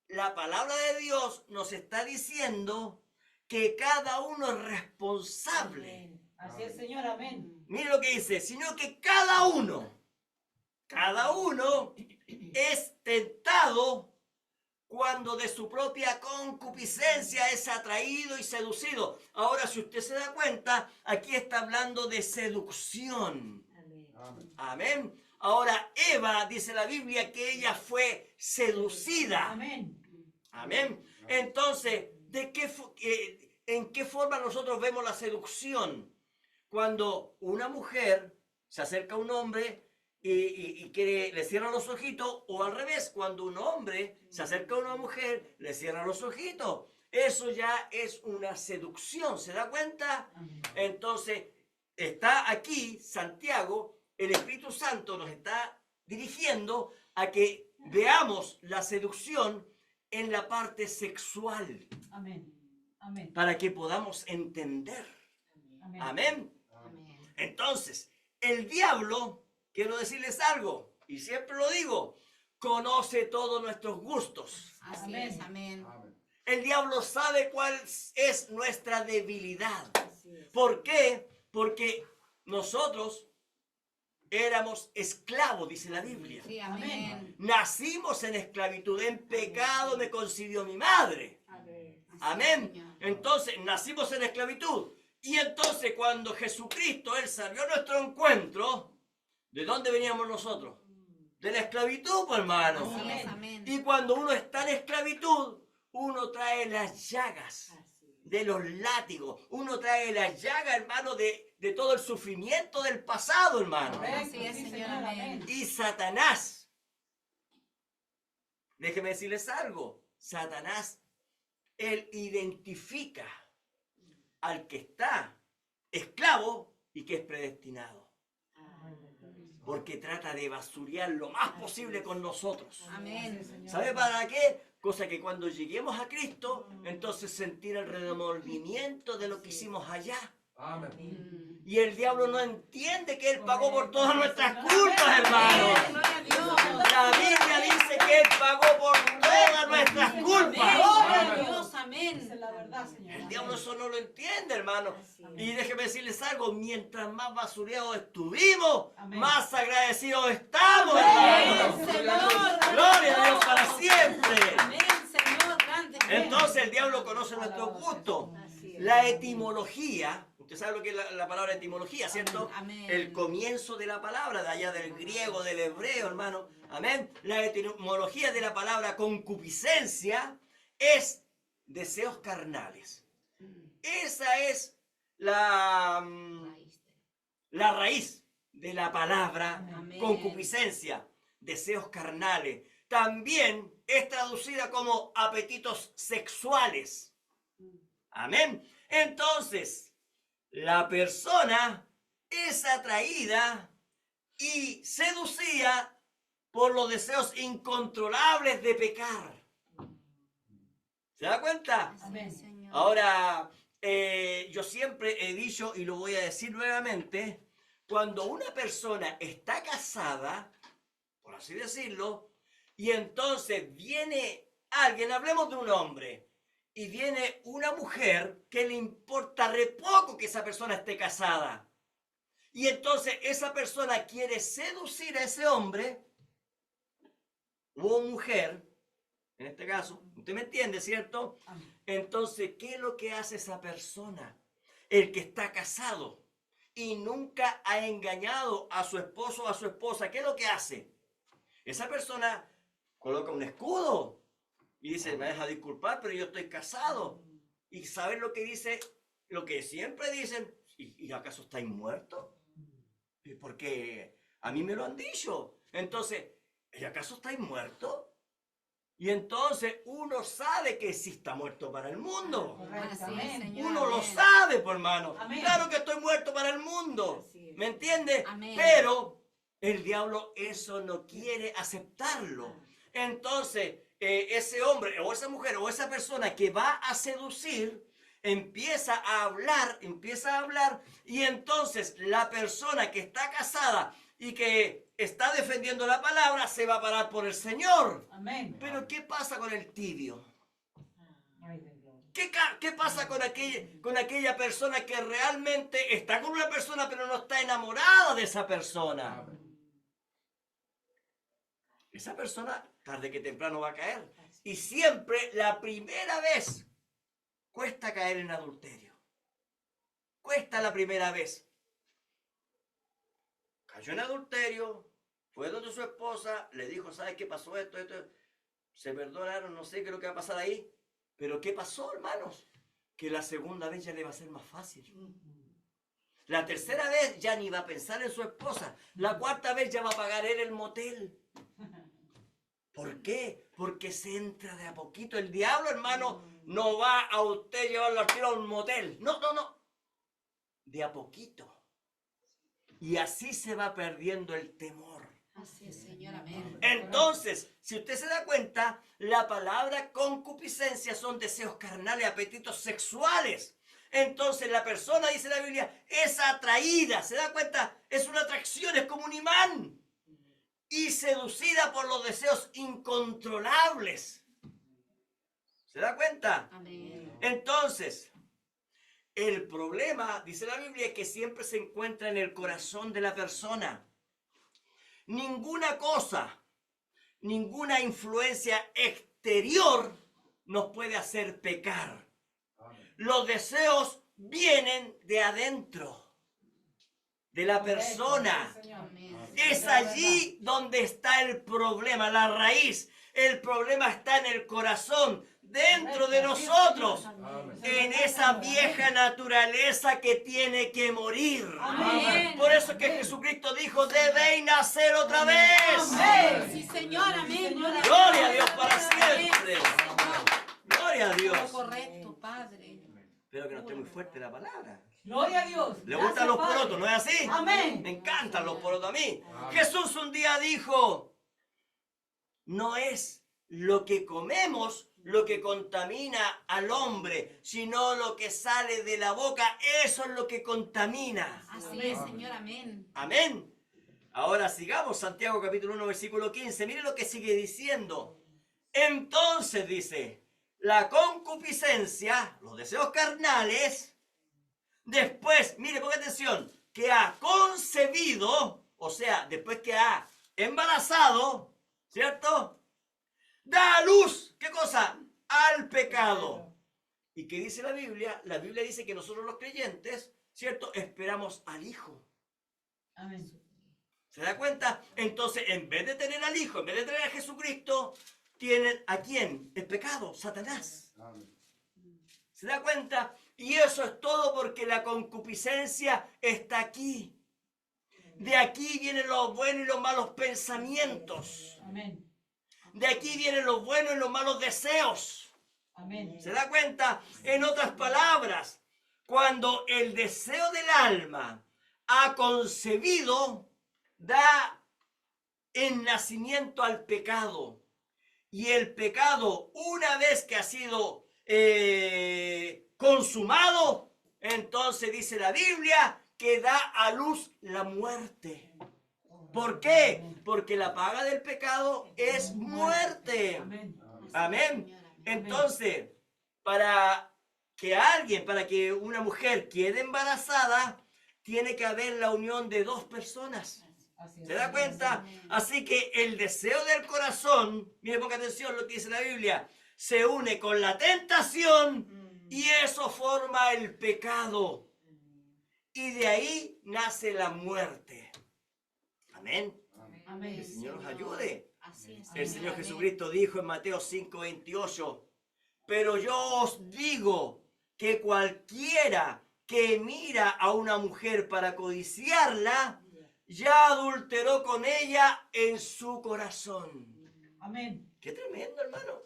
la palabra de Dios nos está diciendo que cada uno es responsable. Así es, Señor. Amén. Mire lo que dice: sino que cada uno es tentado cuando de su propia concupiscencia es atraído y seducido. Ahora, si usted se da cuenta, aquí está hablando de seducción. Amén. Ahora, Eva, dice la Biblia, que ella fue seducida. Amén. Amén. Entonces, ¿en qué forma nosotros vemos la seducción? Cuando una mujer se acerca a un hombre y le cierra los ojitos, o al revés, cuando un hombre se acerca a una mujer, le cierra los ojitos. Eso ya es una seducción, ¿se da cuenta? Entonces, está aquí Santiago, el Espíritu Santo nos está dirigiendo a que veamos la seducción en la parte sexual. Amén. Amén. Para que podamos entender. Amén. Amén. Amén. Entonces, el diablo, quiero decirles algo, y siempre lo digo, conoce todos nuestros gustos. Así Amén. es, amén. El diablo sabe cuál es nuestra debilidad. Así es. ¿Por qué? Porque nosotros éramos esclavos, dice la Biblia. Sí, amén. Nacimos en esclavitud, en pecado me concibió mi madre. Amén. Señor. Entonces, nacimos en esclavitud. Y entonces, cuando Jesucristo, Él salió a nuestro encuentro, ¿de dónde veníamos nosotros? De la esclavitud, pues, hermano. Así es, amén. Y cuando uno está en esclavitud, uno trae las llagas de los látigos. Uno trae las llagas, hermano, de todo el sufrimiento del pasado, hermano. Así es, Señor, amén. Y Satanás, déjeme decirles algo, Satanás, él identifica al que está esclavo y que es predestinado. Porque trata de basurear lo más posible con nosotros. Amén. ¿Sabe para qué? Cosa que cuando lleguemos a Cristo, entonces sentir el remordimiento de lo que hicimos allá. Amén. Y el diablo no entiende que Él pagó por todas nuestras culpas, hermano. Gloria a Dios. La Biblia dice que Él pagó por todas nuestras culpas. Gloria a Dios, Esa amén. es la verdad, Señor. El diablo eso no lo entiende, hermano. Y déjeme decirles algo, mientras más basureados estuvimos, Amén. más agradecidos estamos, hermano. Amén, Señor. Gloria a Dios para siempre. Amén, Señor, grande. Entonces el diablo conoce nuestro gusto. Así es. La etimología, usted sabe lo que es la palabra etimología, ¿cierto? Amén. El comienzo de la palabra, de allá del griego, del hebreo, hermano. Amén. La etimología de la palabra concupiscencia es deseos carnales. Esa es la raíz de la palabra Amén. concupiscencia, deseos carnales. También es traducida como apetitos sexuales. Amén. Entonces, la persona es atraída y seducida por los deseos incontrolables de pecar. ¿Se da cuenta? Amén, Señor. Ahora, yo siempre he dicho y lo voy a decir nuevamente, cuando una persona está casada, por así decirlo, y entonces viene alguien, hablemos de un hombre, y viene una mujer que le importa re poco que esa persona esté casada. Y entonces esa persona quiere seducir a ese hombre o mujer, en este caso, usted me entiende, ¿cierto? Entonces, ¿qué es lo que hace esa persona? El que está casado y nunca ha engañado a su esposo o a su esposa, ¿qué es lo que hace? Esa persona coloca un escudo y dice, me deja disculpar, pero yo estoy casado. Y ¿saben lo que dice? Lo que siempre dicen, ¿y acaso estáis muertos? Porque a mí me lo han dicho. Entonces, ¿y acaso estáis muertos? Y entonces uno sabe que sí está muerto para el mundo. Correcto. Así es, Amén. Señor. Uno lo Amén. sabe, por hermano. Amén. Claro que estoy muerto para el mundo. Así es. ¿Me entiende? Amén. Pero el diablo eso no quiere aceptarlo. Entonces, ese hombre o esa mujer o esa persona que va a seducir empieza a hablar y entonces la persona que está casada y que está defendiendo la palabra se va a parar por el Señor. Amén. Pero ¿qué pasa con el tibio? Ay, de gloria. ¿Qué pasa con aquella persona que realmente está con una persona pero no está enamorada de esa persona? esa persona tarde que temprano va a caer. Y siempre la primera vez cuesta caer en adulterio. Cuesta la primera vez. Cayó en adulterio, fue donde su esposa, le dijo, ¿sabes qué pasó esto? Se perdonaron, no sé qué es lo que va a pasar ahí. Pero ¿qué pasó, hermanos? Que la segunda vez ya le va a ser más fácil. La tercera vez ya ni va a pensar en su esposa. La cuarta vez ya va a pagar él el motel. ¿Por qué? Porque se entra de a poquito. El diablo, hermano, no va a usted llevarlo al tiro a un motel. No, no, no. De a poquito. Y así se va perdiendo el temor. Así es, Señor, amén. Entonces, si usted se da cuenta, la palabra concupiscencia son deseos carnales, apetitos sexuales. Entonces la persona, dice la Biblia, es atraída. ¿Se da cuenta? Es una atracción, es como un imán. Y seducida por los deseos incontrolables. ¿Se da cuenta? Amén. Entonces, el problema, dice la Biblia, es que siempre se encuentra en el corazón de la persona. Ninguna cosa, ninguna influencia exterior nos puede hacer pecar. Los deseos vienen de adentro, de la persona. Amén. Es allí donde está el problema, la raíz. El problema está en el corazón, dentro de nosotros, en esa vieja naturaleza que tiene que morir. Amén. Por eso que Jesucristo dijo, debéis nacer otra vez. Amén. Sí, Señor, amén. Gloria a Dios para Amén. siempre. Gloria a Lo Dios. correcto, Padre. Espero que no esté muy fuerte la palabra. Gloria a Dios. ¿Le gustan los porotos, no es así? Amén. Me encantan los porotos a mí. Jesús un día dijo, no es lo que comemos lo que contamina al hombre, sino lo que sale de la boca, eso es lo que contamina. Así es, Señor, amén. Amén. Ahora sigamos, Santiago capítulo 1, versículo 15. Mire lo que sigue diciendo. Entonces dice, la concupiscencia, los deseos carnales, después, mire, ponga atención, que ha concebido, o sea, después que ha embarazado, ¿cierto? Da a luz, ¿qué cosa? Al pecado. ¿Y qué dice la Biblia? La Biblia dice que nosotros los creyentes, ¿cierto? Esperamos al Hijo. Amén. ¿Se da cuenta? Entonces, en vez de tener al Hijo, en vez de tener a Jesucristo, tienen ¿a quién? El pecado, Satanás. ¿Se da cuenta? Y eso es todo porque la concupiscencia está aquí. De aquí vienen los buenos y los malos pensamientos. Amén. De aquí vienen los buenos y los malos deseos. Amén. ¿Se da cuenta? En otras palabras, cuando el deseo del alma ha concebido, da en nacimiento al pecado. Y el pecado, una vez que ha sido consumado, entonces dice la Biblia que da a luz la muerte. ¿Por qué? Porque la paga del pecado es muerte. Amén. Amén. Entonces, para que una mujer quede embarazada, tiene que haber la unión de dos personas. Así es. ¿Se da cuenta? Así que el deseo del corazón, mire, ponga atención lo que dice la Biblia, se une con la tentación y eso forma el pecado. Y de ahí nace la muerte. Amén. Amén. El Señor nos ayude. Así es. El Señor amén. Jesucristo dijo en Mateo 5:28, pero yo os digo que cualquiera que mira a una mujer para codiciarla, ya adulteró con ella en su corazón. Amén. Qué tremendo, hermano.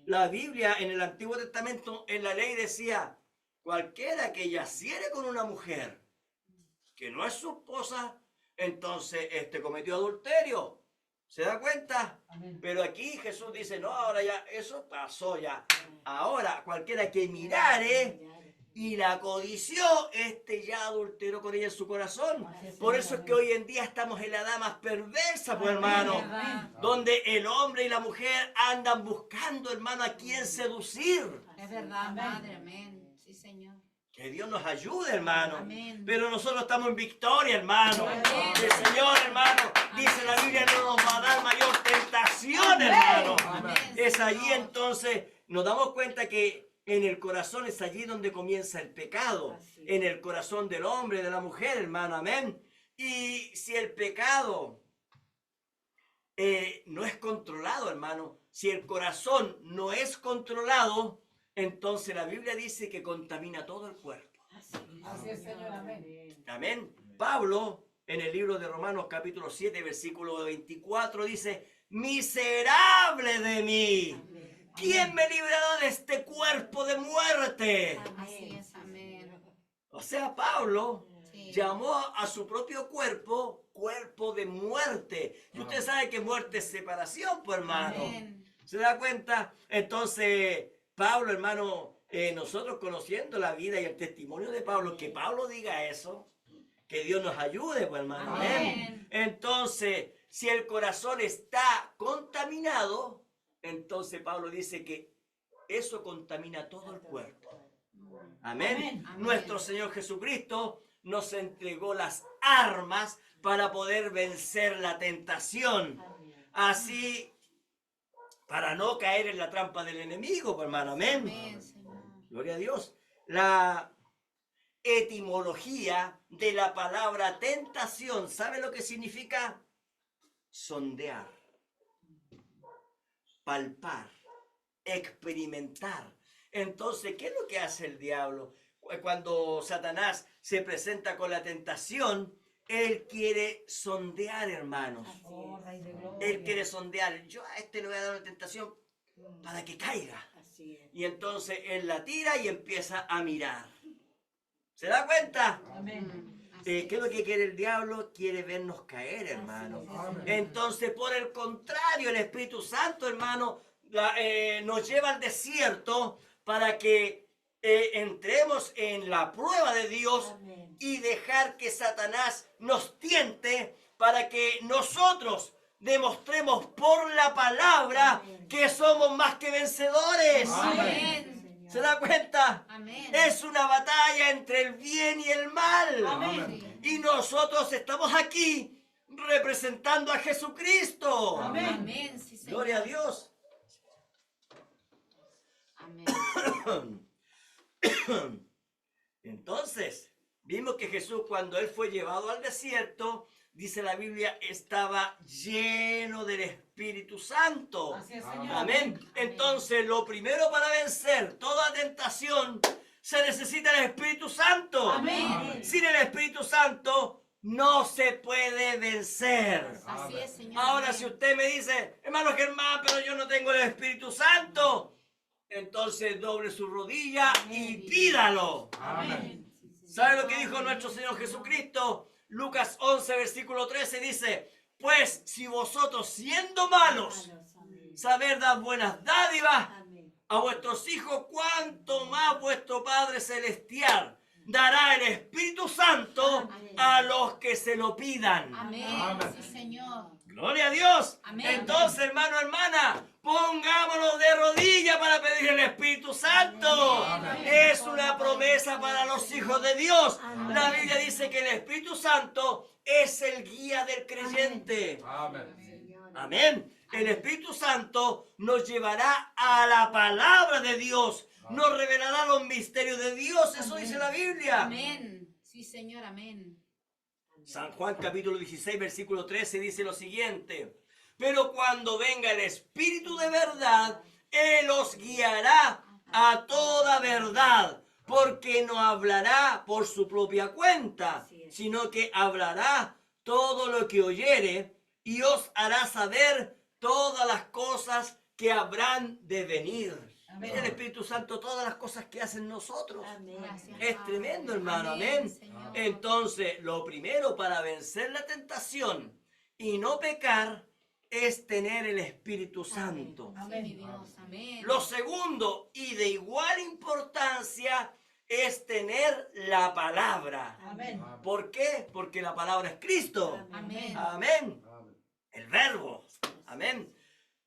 La Biblia en el Antiguo Testamento, en la ley decía, cualquiera que yaciere con una mujer que no es su esposa, entonces cometió adulterio. ¿Se da cuenta? Amén. Pero aquí Jesús dice, no, ahora ya, eso pasó ya. Ahora, cualquiera que mirare y la codició, ya adulteró con ella en su corazón. Por eso es que hoy en día estamos en la edad más perversa, pues, hermano. Verdad. Donde el hombre y la mujer andan buscando, hermano, a quién seducir. Es verdad, Amén. Padre, amén. Sí, Señor. Que Dios nos ayude, hermano. Amén. Pero nosotros estamos en victoria, hermano. Amén. El Señor, hermano, dice la Biblia, no nos va a dar mayor tentación es allí entonces, nos damos cuenta que en el corazón es allí donde comienza el pecado. En el corazón del hombre, de la mujer, hermano, amén. Y si el pecado no es controlado, hermano, si el corazón no es controlado, entonces la Biblia dice que contamina todo el cuerpo. Así es, Señor. Amén. Amén. Pablo, en el libro de Romanos capítulo 7, versículo 24, dice, miserable de mí, ¿quién me librará de este cuerpo de muerte? Así es, amén. O sea, Pablo Sí. llamó a su propio cuerpo, cuerpo de muerte. Y usted sabe que muerte es separación, pues, hermano. Amén. ¿Se da cuenta? Entonces, Pablo, hermano, nosotros conociendo la vida y el testimonio de Pablo, que Pablo diga eso, que Dios nos ayude, pues, hermano. Amén. Amén. Entonces, si el corazón está contaminado, entonces Pablo dice que eso contamina todo el cuerpo. Amén. Amén. Nuestro Señor Jesucristo nos entregó las armas para poder vencer la tentación. Así, para no caer en la trampa del enemigo, pues, hermano. Amén. Amén, Señor. Gloria a Dios. La etimología de la palabra tentación, ¿sabe lo que significa? Sondear, palpar, experimentar. Entonces, ¿qué es lo que hace el diablo? Cuando Satanás se presenta con la tentación, él quiere sondear, hermanos. Oh, Rey de Gloria. Él quiere sondear. Yo a este le voy a dar una tentación para que caiga. Y entonces él la tira y empieza a mirar. ¿Se da cuenta? Amén. ¿Qué es lo que quiere el diablo? Quiere vernos caer, hermano. Entonces, por el contrario, el Espíritu Santo, hermano, nos lleva al desierto para que entremos en la prueba de Dios y dejar que Satanás nos tiente para que nosotros demostremos por la palabra que somos más que vencedores. Amén. ¿Se da cuenta? Amén. Es una batalla entre el bien y el mal. Amén. Y nosotros estamos aquí representando a Jesucristo. Amén. Amén. Sí, Señor. Gloria a Dios. Amén. Entonces, vimos que Jesús, cuando él fue llevado al desierto, dice la Biblia, estaba lleno del Espíritu Santo. Así es, Señor. Amén. Entonces, lo primero para vencer toda tentación, se necesita el Espíritu Santo. Amén. Sin el Espíritu Santo, no se puede vencer. Así es, Señor. Ahora, Amén. si usted me dice, hermano Germán, pero yo no tengo el Espíritu Santo, entonces doble su rodilla y pídalo. Amén. ¿Sabe lo que dijo nuestro Señor Jesucristo? Lucas 11, versículo 13 dice, pues si vosotros siendo malos, saber dar buenas dádivas a vuestros hijos, cuanto más vuestro Padre Celestial dará el Espíritu Santo a los que se lo pidan. Amén. Sí, Señor. Gloria a Dios. Amén. Entonces, hermano, hermana, pongámonos de rodillas para pedir el Espíritu Santo. Es una promesa para los hijos de Dios. La Biblia dice que el Espíritu Santo es el guía del creyente. Amén. El Espíritu Santo nos llevará a la palabra de Dios. Nos revelará los misterios de Dios. Eso dice la Biblia. Amén. Sí, Señor. Amén. San Juan capítulo 16, versículo 13 dice lo siguiente. Pero cuando venga el Espíritu de verdad, Él os guiará a toda verdad, porque no hablará por su propia cuenta, sino que hablará todo lo que oyere y os hará saber todas las cosas que habrán de venir. Amén. El Espíritu Santo, todas las cosas que hacen nosotros. Gracias, Es Padre. tremendo, hermano. Amén. Señor. Entonces, lo primero para vencer la tentación y no pecar es tener el Espíritu Santo. Sí, mi Dios. Amén. Lo segundo, y de igual importancia, es tener la palabra. Amén. ¿Por qué? Porque la palabra es Cristo. Amén. Amén. El verbo. Amén.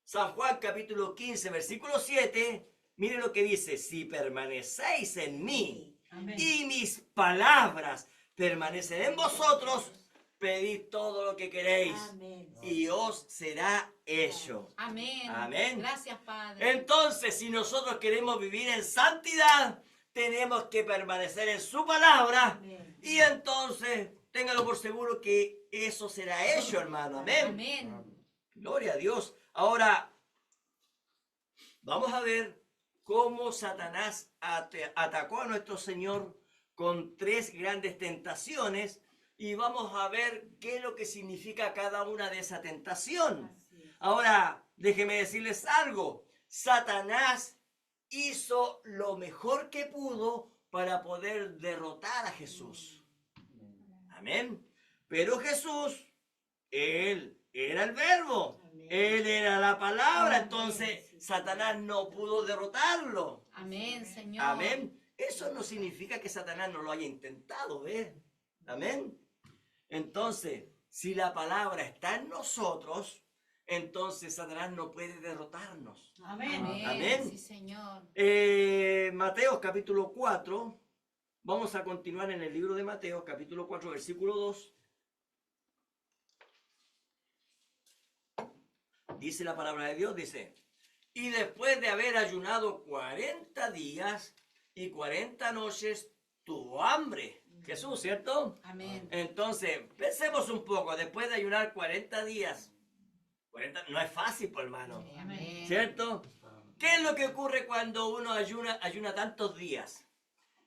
San Juan capítulo 15, versículo 7. Mire lo que dice. Si permanecéis en mí Amén. y mis palabras permanecen en vosotros, pedid todo lo que queréis Amén. y os será hecho. Amén. Amén. Gracias, Padre. Entonces, si nosotros queremos vivir en santidad, tenemos que permanecer en su palabra. Amén. Y entonces, téngalo por seguro que eso será hecho, hermano. Amén. Amén. Gloria a Dios. Ahora, vamos a ver cómo Satanás atacó a nuestro Señor con 3 grandes tentaciones. Y vamos a ver qué es lo que significa cada una de esa tentación. Ahora, déjenme decirles algo. Satanás hizo lo mejor que pudo para poder derrotar a Jesús. Amén. Pero Jesús, Él era el verbo. Él era la palabra. Entonces, Satanás no pudo derrotarlo. Amén, Señor. Amén. Eso no significa que Satanás no lo haya intentado, ¿ves? Amén. Entonces, si la palabra está en nosotros, entonces Satanás no puede derrotarnos. Amén. Amén. Sí, Señor. Mateo capítulo 4. Vamos a continuar en el libro de Mateo capítulo 4, versículo 2. Dice la palabra de Dios, dice: y después de haber ayunado 40 días y 40 noches, tuvo hambre. Jesús, ¿cierto? Amén. Entonces, pensemos un poco, después de ayunar 40 días, 40, no es fácil, pues, hermano, Amén. ¿cierto? ¿Qué es lo que ocurre cuando uno ayuna tantos días?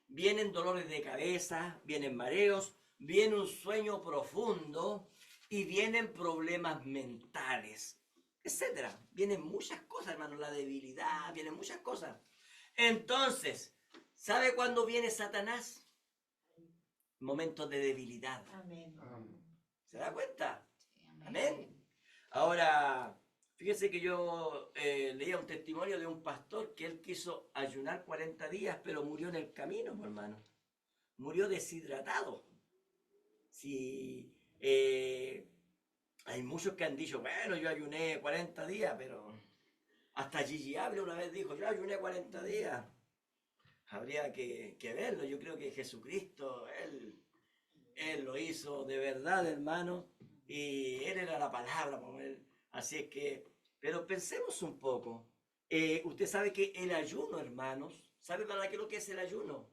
Vienen dolores de cabeza, vienen mareos, viene un sueño profundo y vienen problemas mentales, etcétera. Vienen muchas cosas, hermano, la debilidad, vienen muchas cosas. Entonces, ¿sabe cuándo viene Satanás? Momentos de debilidad. Amén. ¿Se da cuenta? Sí, Amén. Ahora, fíjese que yo leía un testimonio de un pastor que él quiso ayunar 40 días, pero murió en el camino, mi hermano. Murió deshidratado. Sí, hay muchos que han dicho, bueno, yo ayuné 40 días, pero hasta Gigi Ávila una vez dijo, yo ayuné 40 días. Habría que verlo. Yo creo que Jesucristo, Él lo hizo de verdad, hermano, y Él era la palabra, como Él. Así es que, pero pensemos un poco. Usted sabe que el ayuno, hermanos, ¿sabe para qué es lo que es el ayuno?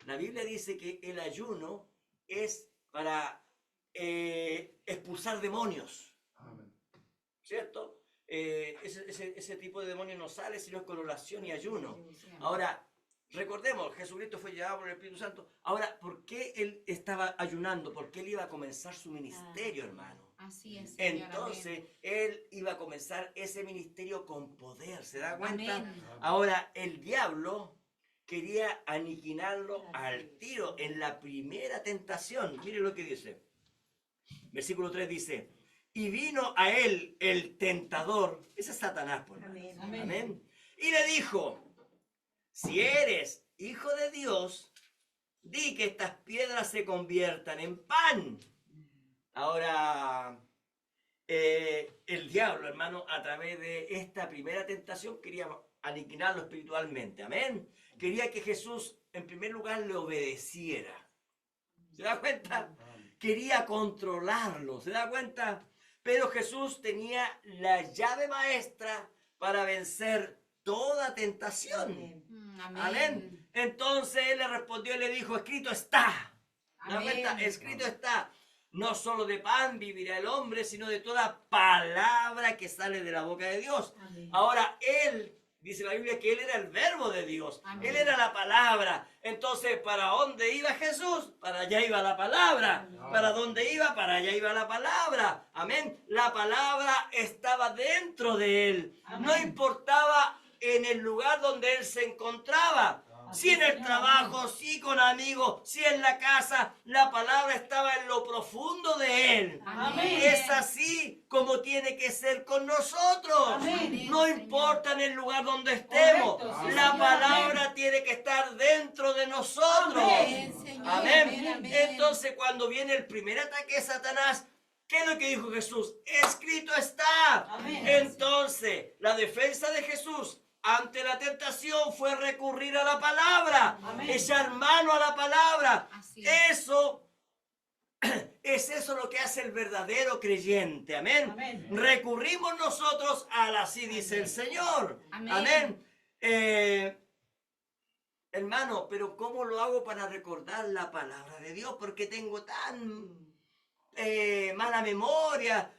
La Biblia dice que el ayuno es para expulsar demonios. ¿Cierto? Ese tipo de demonio no sale sino es con oración y ayuno. Ahora, recordemos, Jesucristo fue llevado por el Espíritu Santo. Ahora, ¿por qué Él estaba ayunando? Porque Él iba a comenzar su ministerio, hermano. Así es, Señor. Entonces, Amén. Él iba a comenzar ese ministerio con poder. ¿Se da cuenta? Amén. Ahora, el diablo quería aniquilarlo al tiro en la primera tentación. Mire lo que dice. Versículo 3 dice: y vino a él el tentador. Ese es Satanás, por Amén. Amén. Y le dijo: si eres hijo de Dios, di que estas piedras se conviertan en pan. Ahora, el diablo, hermano, a través de esta primera tentación quería aniquilarlo espiritualmente. Amén. Quería que Jesús, en primer lugar, le obedeciera. ¿Se da cuenta? Quería controlarlo. ¿Se da cuenta? Pero Jesús tenía la llave maestra para vencer toda tentación. Amén. Amén. Entonces él le respondió y le dijo: escrito está. ¿Se da Amén. cuenta? Escrito está. No solo de pan vivirá el hombre, sino de toda palabra que sale de la boca de Dios. Amén. Ahora él, dice la Biblia, que él era el verbo de Dios. Amén. Él era la palabra. Entonces, ¿para dónde iba Jesús? Para allá iba la palabra. Amén. ¿Para dónde iba? Para allá iba la palabra. Amén. La palabra estaba dentro de él. Amén. No importaba en el lugar donde él se encontraba. Si en el trabajo, si con amigos, si en la casa, la palabra estaba en lo profundo de él. Amén. Es así como tiene que ser con nosotros. Amén. No importa en el lugar donde estemos, Correcto, sí, la Señor. palabra Amén. tiene que estar dentro de nosotros. Amén, Señor. Amén. Amén, amén. Entonces, cuando viene el primer ataque de Satanás, ¿qué es lo que dijo Jesús? Escrito está. Amén. Entonces, la defensa de Jesús ante la tentación fue recurrir a la palabra, Amén. echar mano a la palabra. Así es. Eso Es eso lo que hace el verdadero creyente. Amén. Amén. Recurrimos nosotros al así dice el Señor. Amén. Amén. Hermano, pero ¿cómo lo hago para recordar la palabra de Dios? Porque tengo tan mala memoria.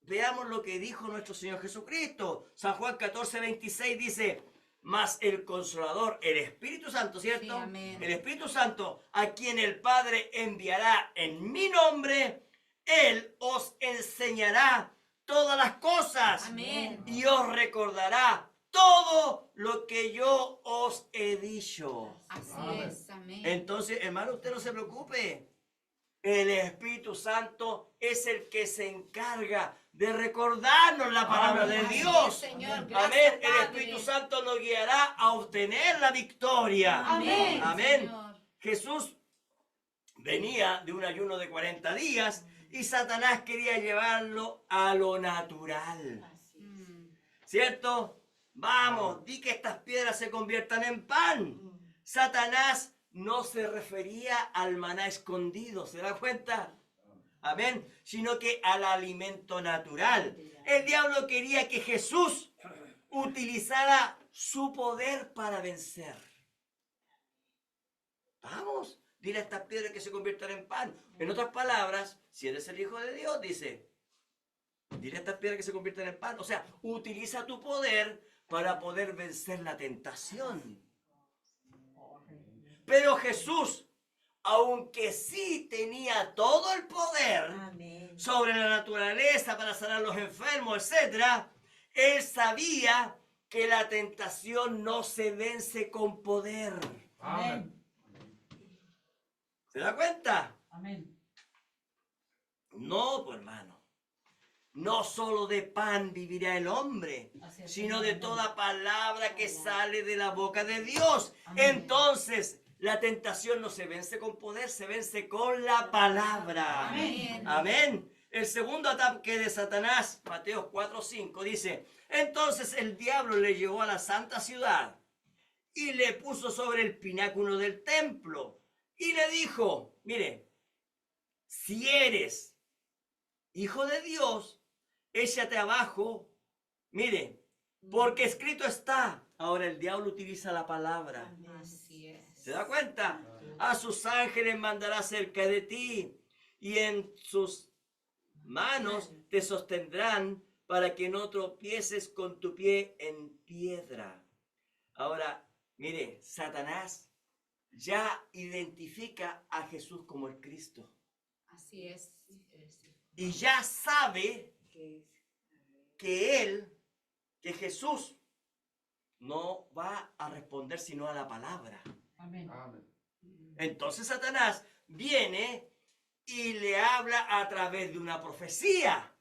Veamos lo que dijo nuestro Señor Jesucristo. San Juan 14:26 dice: mas el Consolador, el Espíritu Santo, ¿cierto? Sí, amén. El Espíritu Santo, a quien el Padre enviará en mi nombre, Él os enseñará todas las cosas. Amén. Y os recordará todo lo que yo os he dicho. Así es. Amén. Entonces, hermano, usted no se preocupe. El Espíritu Santo es el que se encarga de recordarnos la palabra de Así Dios. es, Señor. Gracias, Amén. El Padre. Espíritu Santo nos guiará a obtener la victoria. Amén. Amén. Señor. Jesús venía de un ayuno de 40 días y Satanás quería llevarlo a lo natural. ¿Cierto? Vamos, di que estas piedras se conviertan en pan. Satanás no se refería al maná escondido, ¿se da cuenta? Amén. Sino que al alimento natural. El diablo quería que Jesús utilizara su poder para vencer. Vamos, dile a estas piedras que se conviertan en pan. En otras palabras, si eres el Hijo de Dios, dice, dile a estas piedras que se conviertan en pan. O sea, utiliza tu poder para poder vencer la tentación. Pero Jesús, aunque sí tenía todo el poder sobre la naturaleza para sanar a los enfermos, etc., él sabía que la tentación no se vence con poder. Amén. ¿Se da cuenta? Amén. No, pues hermano. No solo de pan vivirá el hombre, Así es, sino Señor. de toda palabra que sale de la boca de Dios. Amén. Entonces, la tentación no se vence con poder, se vence con la palabra. Amén. Amén. El segundo ataque de Satanás, Mateo 4:5, dice: entonces el diablo le llevó a la santa ciudad y le puso sobre el pináculo del templo y le dijo: mire, si eres hijo de Dios, échate abajo, mire, porque escrito está. Ahora el diablo utiliza la palabra. Así es. ¿Se da cuenta? A sus ángeles mandará cerca de ti y en sus manos te sostendrán para que no tropieces con tu pie en piedra. Ahora, mire, Satanás ya identifica a Jesús como el Cristo. Así es. Y ya sabe que Jesús, no va a responder sino a la palabra. Amén. Entonces Satanás viene y le habla a través de una profecía.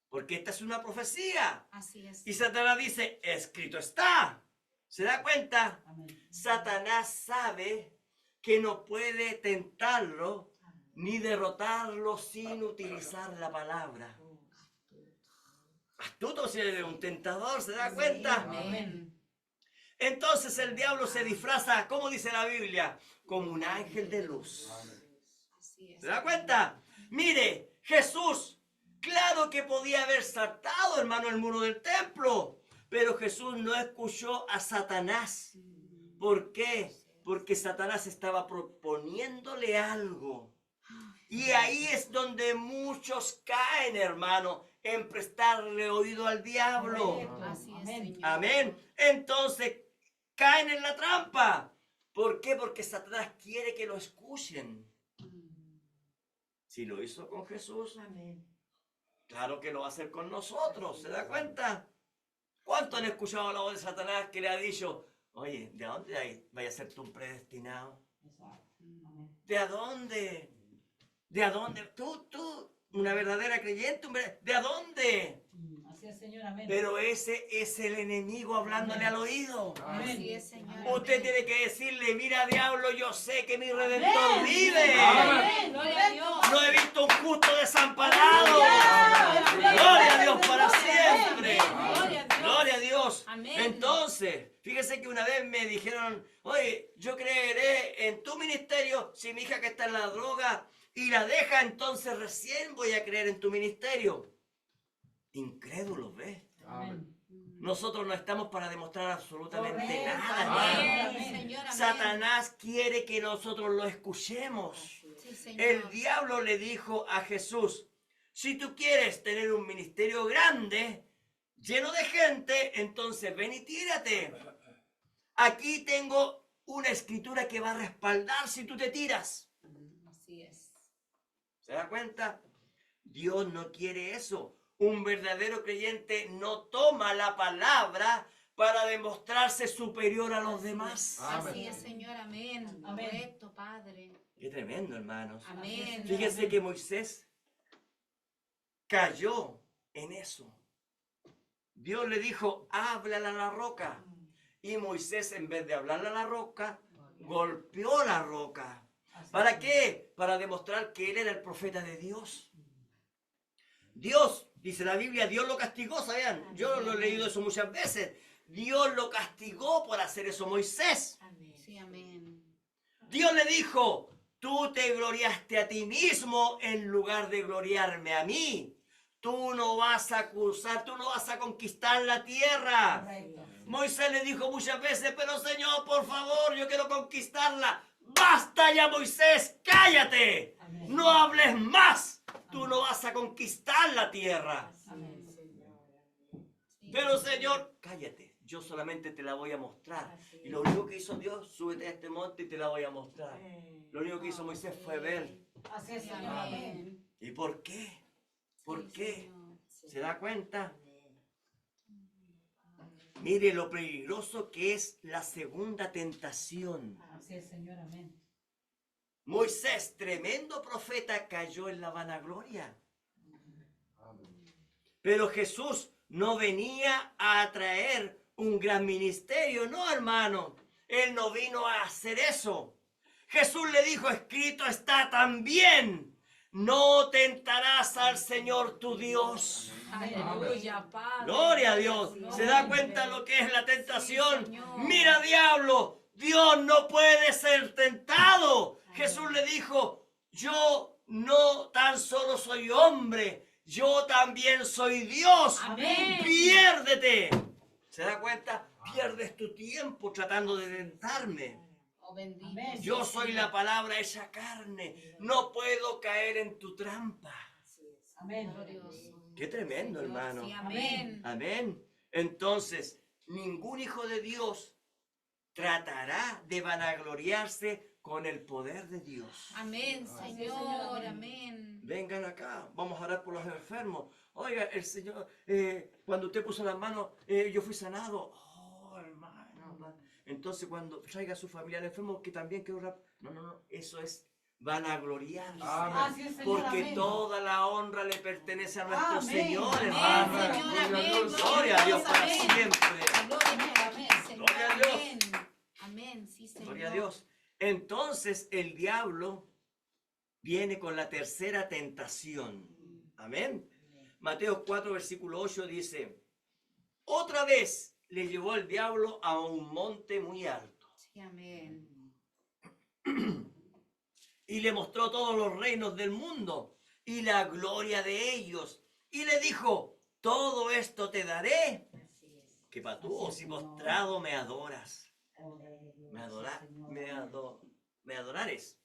Porque esta es una profecía. Así es. Y Satanás dice: escrito está. ¿Se da cuenta? Amén. Satanás sabe que no puede tentarlo ni derrotarlo sin utilizar la palabra. Astuto si eres un tentador, ¿se da cuenta? Amén. Entonces el diablo se disfraza, como dice la Biblia, como un ángel de luz. Así es. ¿Se da cuenta? Mire, Jesús, claro que podía haber saltado, hermano, el muro del templo, pero Jesús no escuchó a Satanás. ¿Por qué? Porque Satanás estaba proponiéndole algo. Y ahí es donde muchos caen, hermano, en prestarle oído al diablo. Así es, Amén. Señor. Amén. Entonces caen en la trampa. ¿Por qué? Porque Satanás quiere que lo escuchen. Si lo hizo con Jesús, claro que lo va a hacer con nosotros. ¿Se da cuenta? ¿Cuántos han escuchado la voz de Satanás que le ha dicho: oye, ¿de dónde vaya a ser tú un predestinado? ¿De a dónde? ¿De a dónde? Tú, una verdadera creyente, ¿de a dónde? Así es, Señor. Amén. Pero ese es el enemigo hablándole al oído. Así es, Señor. Usted Amén. tiene que decirle: mira, diablo, yo sé que mi Redentor vive. Amén. Gloria a Dios. No he visto un justo desamparado. Gloria a Dios para siempre. Gloria a Dios. Gloria a Dios. Amén. Entonces, fíjese que una vez me dijeron: oye, yo creeré en tu ministerio si mi hija que está en la droga y la deja, entonces recién voy a creer en tu ministerio. Incrédulos, ¿ves? Amén. Nosotros no estamos para demostrar absolutamente Correcto. nada, Amén, hermano. Amén. Señor, amén. Satanás quiere que nosotros lo escuchemos. Sí, Señor. El diablo le dijo a Jesús, si tú quieres tener un ministerio grande, lleno de gente, entonces ven y tírate. Aquí tengo una escritura que va a respaldar si tú te tiras. Así es. ¿Se da cuenta? Dios no quiere eso. Un verdadero creyente no toma la palabra para demostrarse superior a los demás. Así es, Señor, amén. Amén. Correcto, Padre. Qué tremendo, hermanos. Amén. Fíjense que Moisés cayó en eso. Dios le dijo, háblale a la roca. Y Moisés, en vez de hablarle a la roca, golpeó la roca. ¿Para qué? Para demostrar que él era el profeta de Dios. Dios, dice la Biblia, Dios lo castigó, ¿sabían? Yo lo he leído eso muchas veces. Dios lo castigó por hacer eso, Moisés. Sí, amén. Dios le dijo, tú te gloriaste a ti mismo en lugar de gloriarme a mí. Tú no vas a cruzar, tú no vas a conquistar la tierra. Correcto. Moisés le dijo muchas veces, pero Señor, por favor, yo quiero conquistarla. ¡Basta ya, Moisés! ¡Cállate! Amén. ¡No hables más! Tú no vas a conquistar la tierra. Amén. Sí, Pero Señor, cállate. Yo solamente te la voy a mostrar. Y lo único que hizo Dios, súbete a este monte y te la voy a mostrar. Lo único que hizo Moisés fue ver. Así es, Sí, Señor. Amén. amén. ¿Y por qué? ¿Por Sí, qué? Señor. ¿Se da cuenta? Mire lo peligroso que es la segunda tentación. Así es, Señor. Amén. Moisés, tremendo profeta, cayó en la vanagloria. Pero Jesús no venía a traer un gran ministerio, no, hermano. Él no vino a hacer eso. Jesús le dijo, escrito está también, no tentarás al Señor tu Dios. Aleluya, Padre. Gloria a Dios. ¿Se da cuenta lo que es la tentación? Sí, Señor. Mira, diablo, Dios no puede ser tentado. Jesús le dijo, yo no tan solo soy hombre, yo también soy Dios. Amén. Piérdete. ¿Se da cuenta? Pierdes tu tiempo tratando de tentarme. Oh, bendito. Amén. Yo soy la palabra hecha carne. No puedo caer en tu trampa. Amén. Glorioso. Qué tremendo, hermano. Sí, amén. Amén. Entonces, ningún hijo de Dios tratará de vanagloriarse con el poder de Dios. Amén, Señor. Amén. Vengan acá, vamos a orar por los enfermos. Oiga, el Señor, cuando usted puso las manos, yo fui sanado. Oh, hermano. Entonces, cuando traiga a su familiar enfermo, que también quiero orar. No, eso es vanagloriarse. Así es, Señor. Porque Amén. toda la honra le pertenece a nuestro Amén. Señor, Amén, hermano. Señor, amén. Gloria a Dios para Amén. siempre. Gloria, amén, Señor. Gloria a Dios. Amén. Amén, sí, Señor. Gloria a Dios. Entonces el diablo viene con la tercera tentación. Amén. Mateo 4, versículo 8 dice, otra vez le llevó el diablo a un monte muy alto Sí, amén. y le mostró todos los reinos del mundo y la gloria de ellos. Y le dijo, todo esto te daré, que para tú, si postrado me adoras. Me adorares.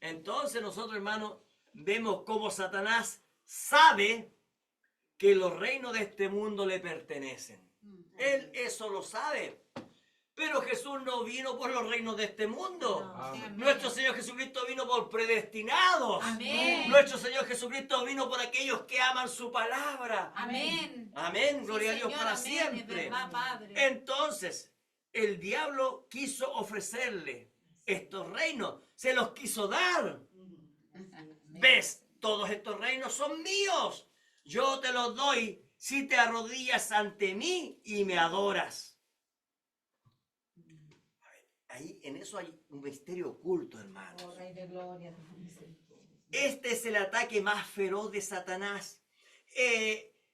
Entonces nosotros, hermanos, vemos cómo Satanás sabe que los reinos de este mundo le pertenecen. Él eso lo sabe. Pero Jesús no vino por los reinos de este mundo. Sí, amén. Nuestro Señor Jesucristo vino por predestinados. Amén. Nuestro Señor Jesucristo vino por aquellos que aman su palabra. Amén. Amén. Sí, Gloria a Dios Señor, para amén, siempre. es verdad, Padre. Entonces, el diablo quiso ofrecerle estos reinos. Se los quiso dar. ¿Ves? Todos estos reinos son míos. Yo te los doy si te arrodillas ante mí y me adoras. Ahí, en eso hay un misterio oculto, hermanos. Oh, Rey de gloria. Este es el ataque más feroz de Satanás.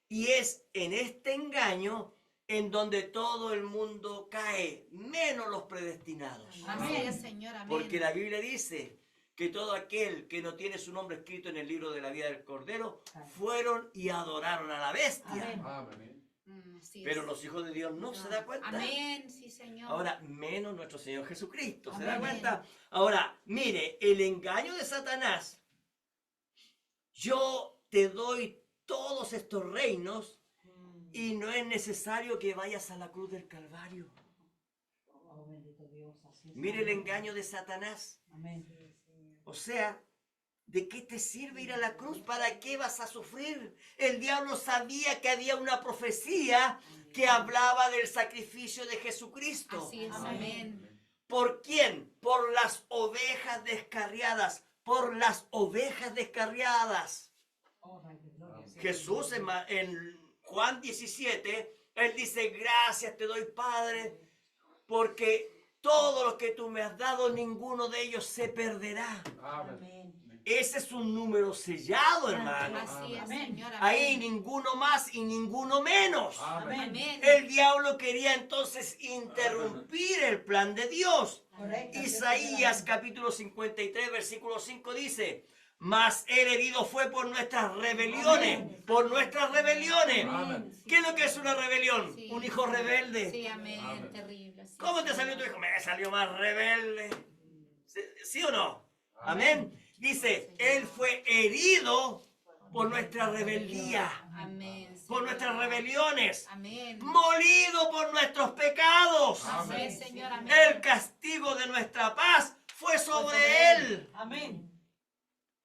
Y es en este engaño en donde todo el mundo cae, menos los predestinados. Así es, Señor. Amén. Porque la Biblia dice que todo aquel que no tiene su nombre escrito en el libro de la vida del Cordero fueron y adoraron a la bestia. Amén. Así Pero es. los hijos de Dios no se dan cuenta. Amén, sí, Señor. Ahora, menos nuestro Señor Jesucristo. ¿Se da Amén. cuenta? Ahora, mire, el engaño de Satanás. Yo te doy todos estos reinos y no es necesario que vayas a la cruz del Calvario. Oh, bendito Dios, así es. Mire el engaño de Satanás. Amén. O sea, ¿de qué te sirve ir a la cruz? ¿Para qué vas a sufrir? El diablo sabía que había una profecía que hablaba del sacrificio de Jesucristo. Así es, Amén. amén. ¿Por quién? Por las ovejas descarriadas. Por las ovejas descarriadas. Oh, Rey de gloria, sí. Jesús en Juan 17, Él dice, gracias te doy, Padre, porque todo lo que tú me has dado, ninguno de ellos se perderá. Amén. Ese es un número sellado, hermano. Así es, Amén. Señor. Ahí Amén. ninguno más y ninguno menos. Amén. El diablo quería entonces interrumpir el plan de Dios. Correcto. Isaías capítulo 53, versículo 5 dice, mas el herido fue por nuestras rebeliones. Amén. Por nuestras rebeliones. Amén. ¿Qué es lo que es una rebelión? Sí. Un hijo rebelde. Sí, amén. Terrible. Sí, ¿Cómo te salió Señor. tu hijo? Me salió más rebelde. ¿Sí o no? Amén. Dice, él fue herido por nuestra rebeldía, Amén. por Señor. nuestras rebeliones, Amén. molido por nuestros pecados. Así es, Señor. Amén. El castigo de nuestra paz fue sobre él. Amén.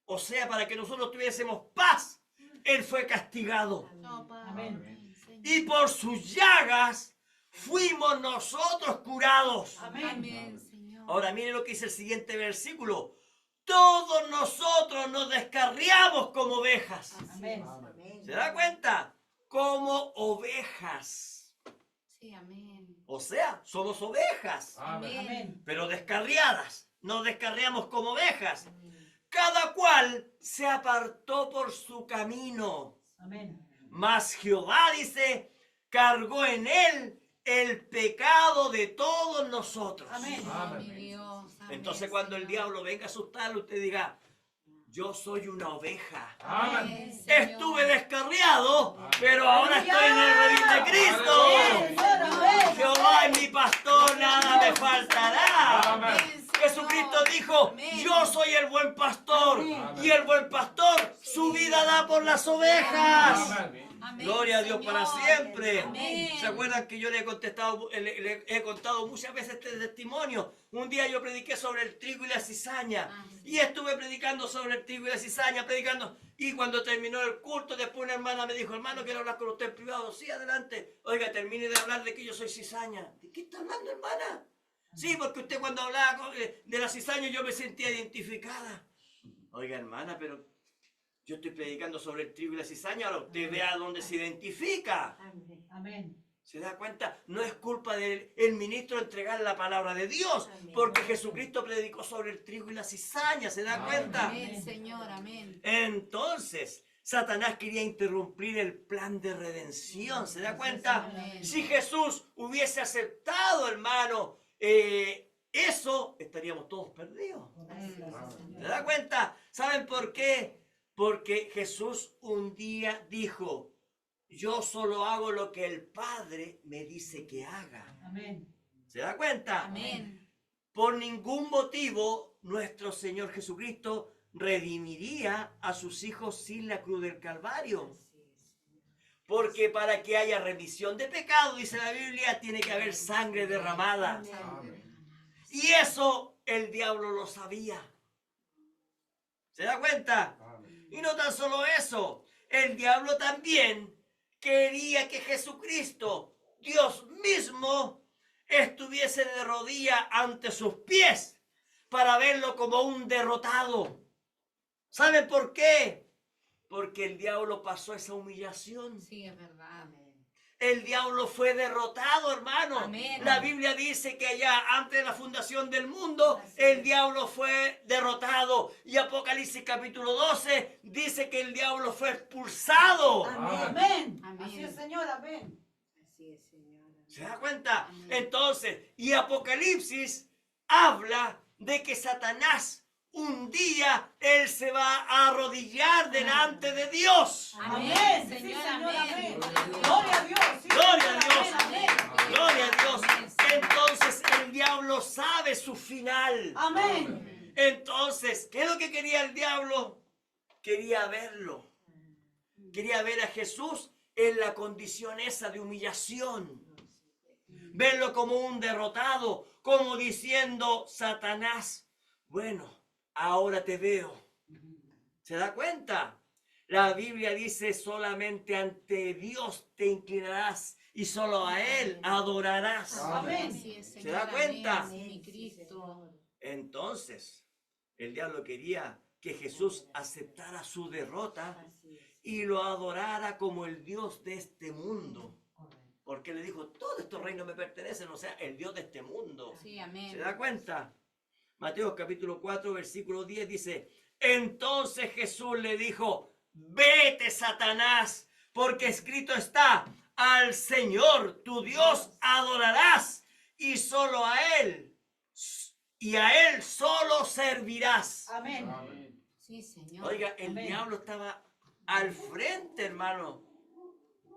O sea, para que nosotros tuviésemos paz, él fue castigado. No, Padre. Amén. Señor. Y por sus llagas fuimos nosotros curados. Amén. Amén, Señor. Ahora mire lo que dice el siguiente versículo. Todos nosotros nos descarriamos como ovejas. Amén. ¿Se da cuenta? Como ovejas. Sí, amén. O sea, somos ovejas, Amén. pero descarriadas. Nos descarriamos como ovejas. Cada cual se apartó por su camino. Amén. Mas Jehová, dice, cargó en él el pecado de todos nosotros. Amén. Mi Dios. Amén, Entonces cuando el Señor. diablo venga a asustarlo, usted diga, yo soy una oveja. Amén, Señor. Estuve descarriado, pero ahora estoy en el redil de Cristo. Señor, amén. Jehová es mi pastor, nada me faltará. Amén, Señor. Jesucristo dijo, Amén. yo soy el buen pastor. Amén. Y el buen pastor su vida da por las ovejas. Amén, Gloria a Dios Señor. para siempre. Amén. ¿Se acuerdan que yo le he contado muchas veces este testimonio? Un día yo prediqué sobre el trigo y la cizaña. Ah, sí. Y estuve predicando sobre el trigo y la cizaña, predicando. Y cuando terminó el culto, después una hermana me dijo, hermano, quiero hablar con usted en privado. Sí, adelante. Oiga, termine de hablar de que yo soy cizaña. ¿De qué está hablando, hermana? Sí, porque usted cuando hablaba de la cizaña yo me sentía identificada. Oiga, hermana, pero yo estoy predicando sobre el trigo y la cizaña, ahora usted vea dónde se identifica. Amén. ¿Se da cuenta? No es culpa del ministro entregar la palabra de Dios, porque Jesucristo predicó sobre el trigo y la cizaña, ¿se da cuenta? Amén, Señor. Amén. Entonces, Satanás quería interrumpir el plan de redención, ¿se da cuenta? Amén. Si Jesús hubiese aceptado, hermano, eso, estaríamos todos perdidos. ¿Se da cuenta? ¿Saben por qué? Porque Jesús un día dijo, yo solo hago lo que el Padre me dice que haga. Amén. ¿Se da cuenta? Amén. Por ningún motivo nuestro Señor Jesucristo redimiría a sus hijos sin la cruz del Calvario. Porque para que haya remisión de pecado, dice la Biblia, tiene que haber sangre derramada. Y eso el diablo lo sabía. ¿Se da cuenta? Y no tan solo eso, el diablo también quería que Jesucristo, Dios mismo, estuviese de rodillas ante sus pies para verlo como un derrotado. ¿Saben por qué? Porque el diablo pasó esa humillación. Sí, es verdad. El diablo fue derrotado, hermano. Amén. La Biblia dice que allá antes de la fundación del mundo, el diablo fue derrotado. Y Apocalipsis capítulo 12 dice que el diablo fue expulsado. Amén. Amén. Así es, Señor. Amén. Así es, Señor. ¿Se da cuenta? Amén. Entonces, y Apocalipsis habla de que Satanás un día él se va a arrodillar delante de Dios. Amén. Sí, Señor, Señor, amén. amén. Gloria a Dios. Sí, Gloria a Señor, Dios. amén, amén. Gloria a Dios. Entonces el diablo sabe su final. Amén. Entonces, ¿qué es lo que quería el diablo? Quería verlo. Quería ver a Jesús en la condición esa de humillación. Verlo como un derrotado, como diciendo Satanás, bueno, ahora te veo. ¿Se da cuenta? La Biblia dice solamente ante Dios te inclinarás y solo a Él adorarás. Amén. Así es, ¿Se Señor, da cuenta? amén, mi Cristo. Entonces, el diablo quería que Jesús aceptara su derrota y lo adorara como el Dios de este mundo. Porque le dijo, todos estos reinos me pertenecen, o sea, el Dios de este mundo. Sí, amén. ¿Se da cuenta? Mateo capítulo 4, versículo 10 dice, entonces Jesús le dijo, vete, Satanás, porque escrito está, al Señor tu Dios adorarás y solo a Él solo servirás. Amén. Sí, Señor. Oiga, el Amén. diablo estaba al frente, hermano,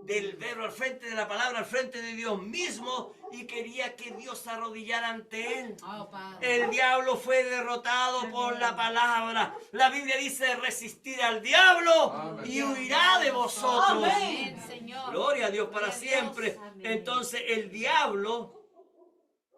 del verbo, al frente de la palabra, al frente de Dios mismo, y quería que Dios se arrodillara ante él. Oh, Padre. El diablo fue derrotado por la palabra. La Biblia dice resistir al diablo y huirá de vosotros. Amén. Amén, Señor. Gloria a Dios para Gloria a siempre. Dios. Amén. Entonces el diablo,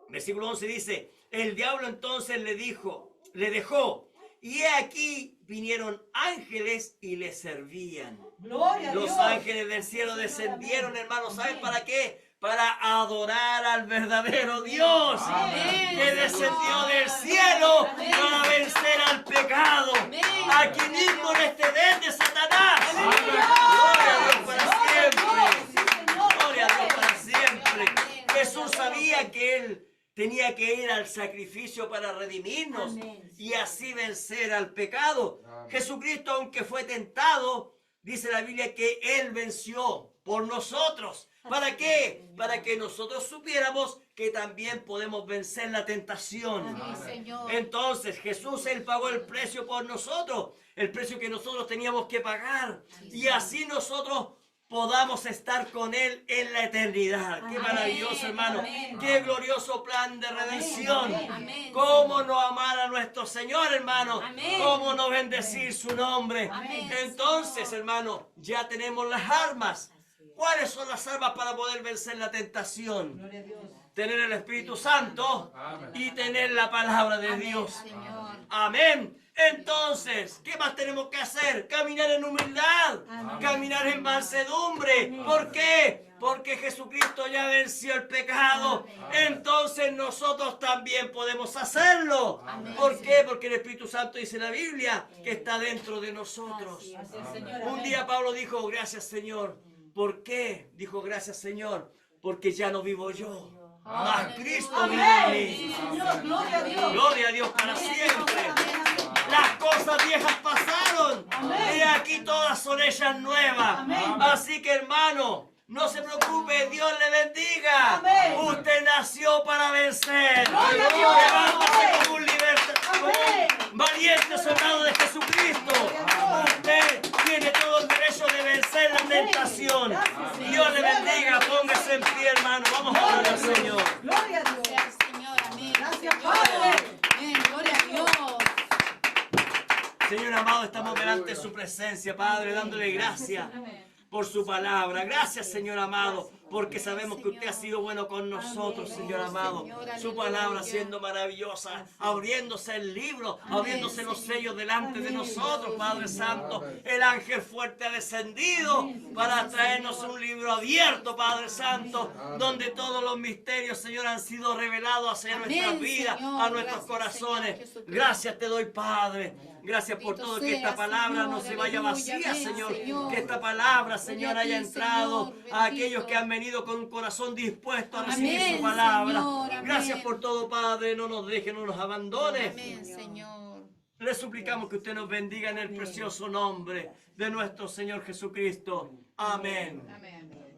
versículo 11 dice, el diablo entonces le dejó, y he aquí vinieron ángeles y le servían. Gloria a Dios. Los ángeles del cielo descendieron, hermanos, ¿saben para qué? Para adorar al verdadero Dios, Amén. que descendió del cielo para vencer al pecado. Amén. Aquí mismo en este Edén de Satanás. Aleluya. Gloria a Dios para siempre. Sí, Señor. Gloria a Dios para siempre. Amén. Jesús sabía que Él tenía que ir al sacrificio para redimirnos y así vencer al pecado. Jesucristo, aunque fue tentado, dice la Biblia que Él venció por nosotros. ¿Para qué? Para que nosotros supiéramos que también podemos vencer la tentación. Sí, Señor. Entonces Jesús, Él pagó el precio por nosotros, el precio que nosotros teníamos que pagar. Y así nosotros podamos estar con Él en la eternidad. Qué Amén. maravilloso, hermano. Amén. Qué glorioso plan de redención. Amén. Cómo no amar a nuestro Señor, hermano. Amén. Cómo no bendecir su nombre. Amén. Entonces, hermano, ya tenemos las armas. ¿Cuáles son las armas para poder vencer la tentación? Gloria a Dios. Tener el Espíritu Santo y tener la palabra de Dios. Señor. Amén. Entonces, ¿qué más tenemos que hacer? Caminar en humildad, caminar en mansedumbre. ¿Por qué? Porque Jesucristo ya venció el pecado. Entonces nosotros también podemos hacerlo. Amén. ¿Por qué? Porque el Espíritu Santo dice en la Biblia que está dentro de nosotros. Así es, Señor. Un día Pablo dijo, gracias Señor. ¿Por qué? Dijo, gracias Señor. Porque ya no vivo yo. Mas Cristo vive en mí. Sí, Señor. Gloria a Dios. Gloria a Dios para siempre. Las cosas viejas pasaron. Y aquí todas son ellas nuevas. Amén. Así que hermano, no se preocupe, Dios le bendiga. Amén. Usted nació para vencer. Gloria a Dios. Levántase como un como Amén. un valiente soldado de Jesucristo. Usted tiene todo el derecho de vencer la tentación. Dios le bendiga, póngase en pie, hermano. Vamos a orar al Señor. Gloria a Dios. Sea el Señor. Amén. Gracias, Señor. Padre. Amén. Gloria a Dios. Señor amado, estamos delante de su presencia, Padre, dándole gracias por su palabra. Gracias, Señor amado, porque sabemos que usted ha sido bueno con nosotros, Señor amado. Su palabra siendo maravillosa, abriéndose el libro, abriéndose los sellos delante de nosotros, Padre Santo. El ángel fuerte ha descendido para traernos un libro abierto, Padre Santo, donde todos los misterios, Señor, han sido revelados hacia nuestras vidas, a nuestros corazones. Gracias te doy, Padre. Gracias por todo, que esta palabra no se vaya vacía, Señor. Que esta palabra, Señor, haya entrado a aquellos que han venido con un corazón dispuesto a recibir su palabra. Gracias por todo, Padre. No nos deje, no nos abandone. Amén, Señor. Le suplicamos que usted nos bendiga en el precioso nombre de nuestro Señor Jesucristo. Amén. Amén.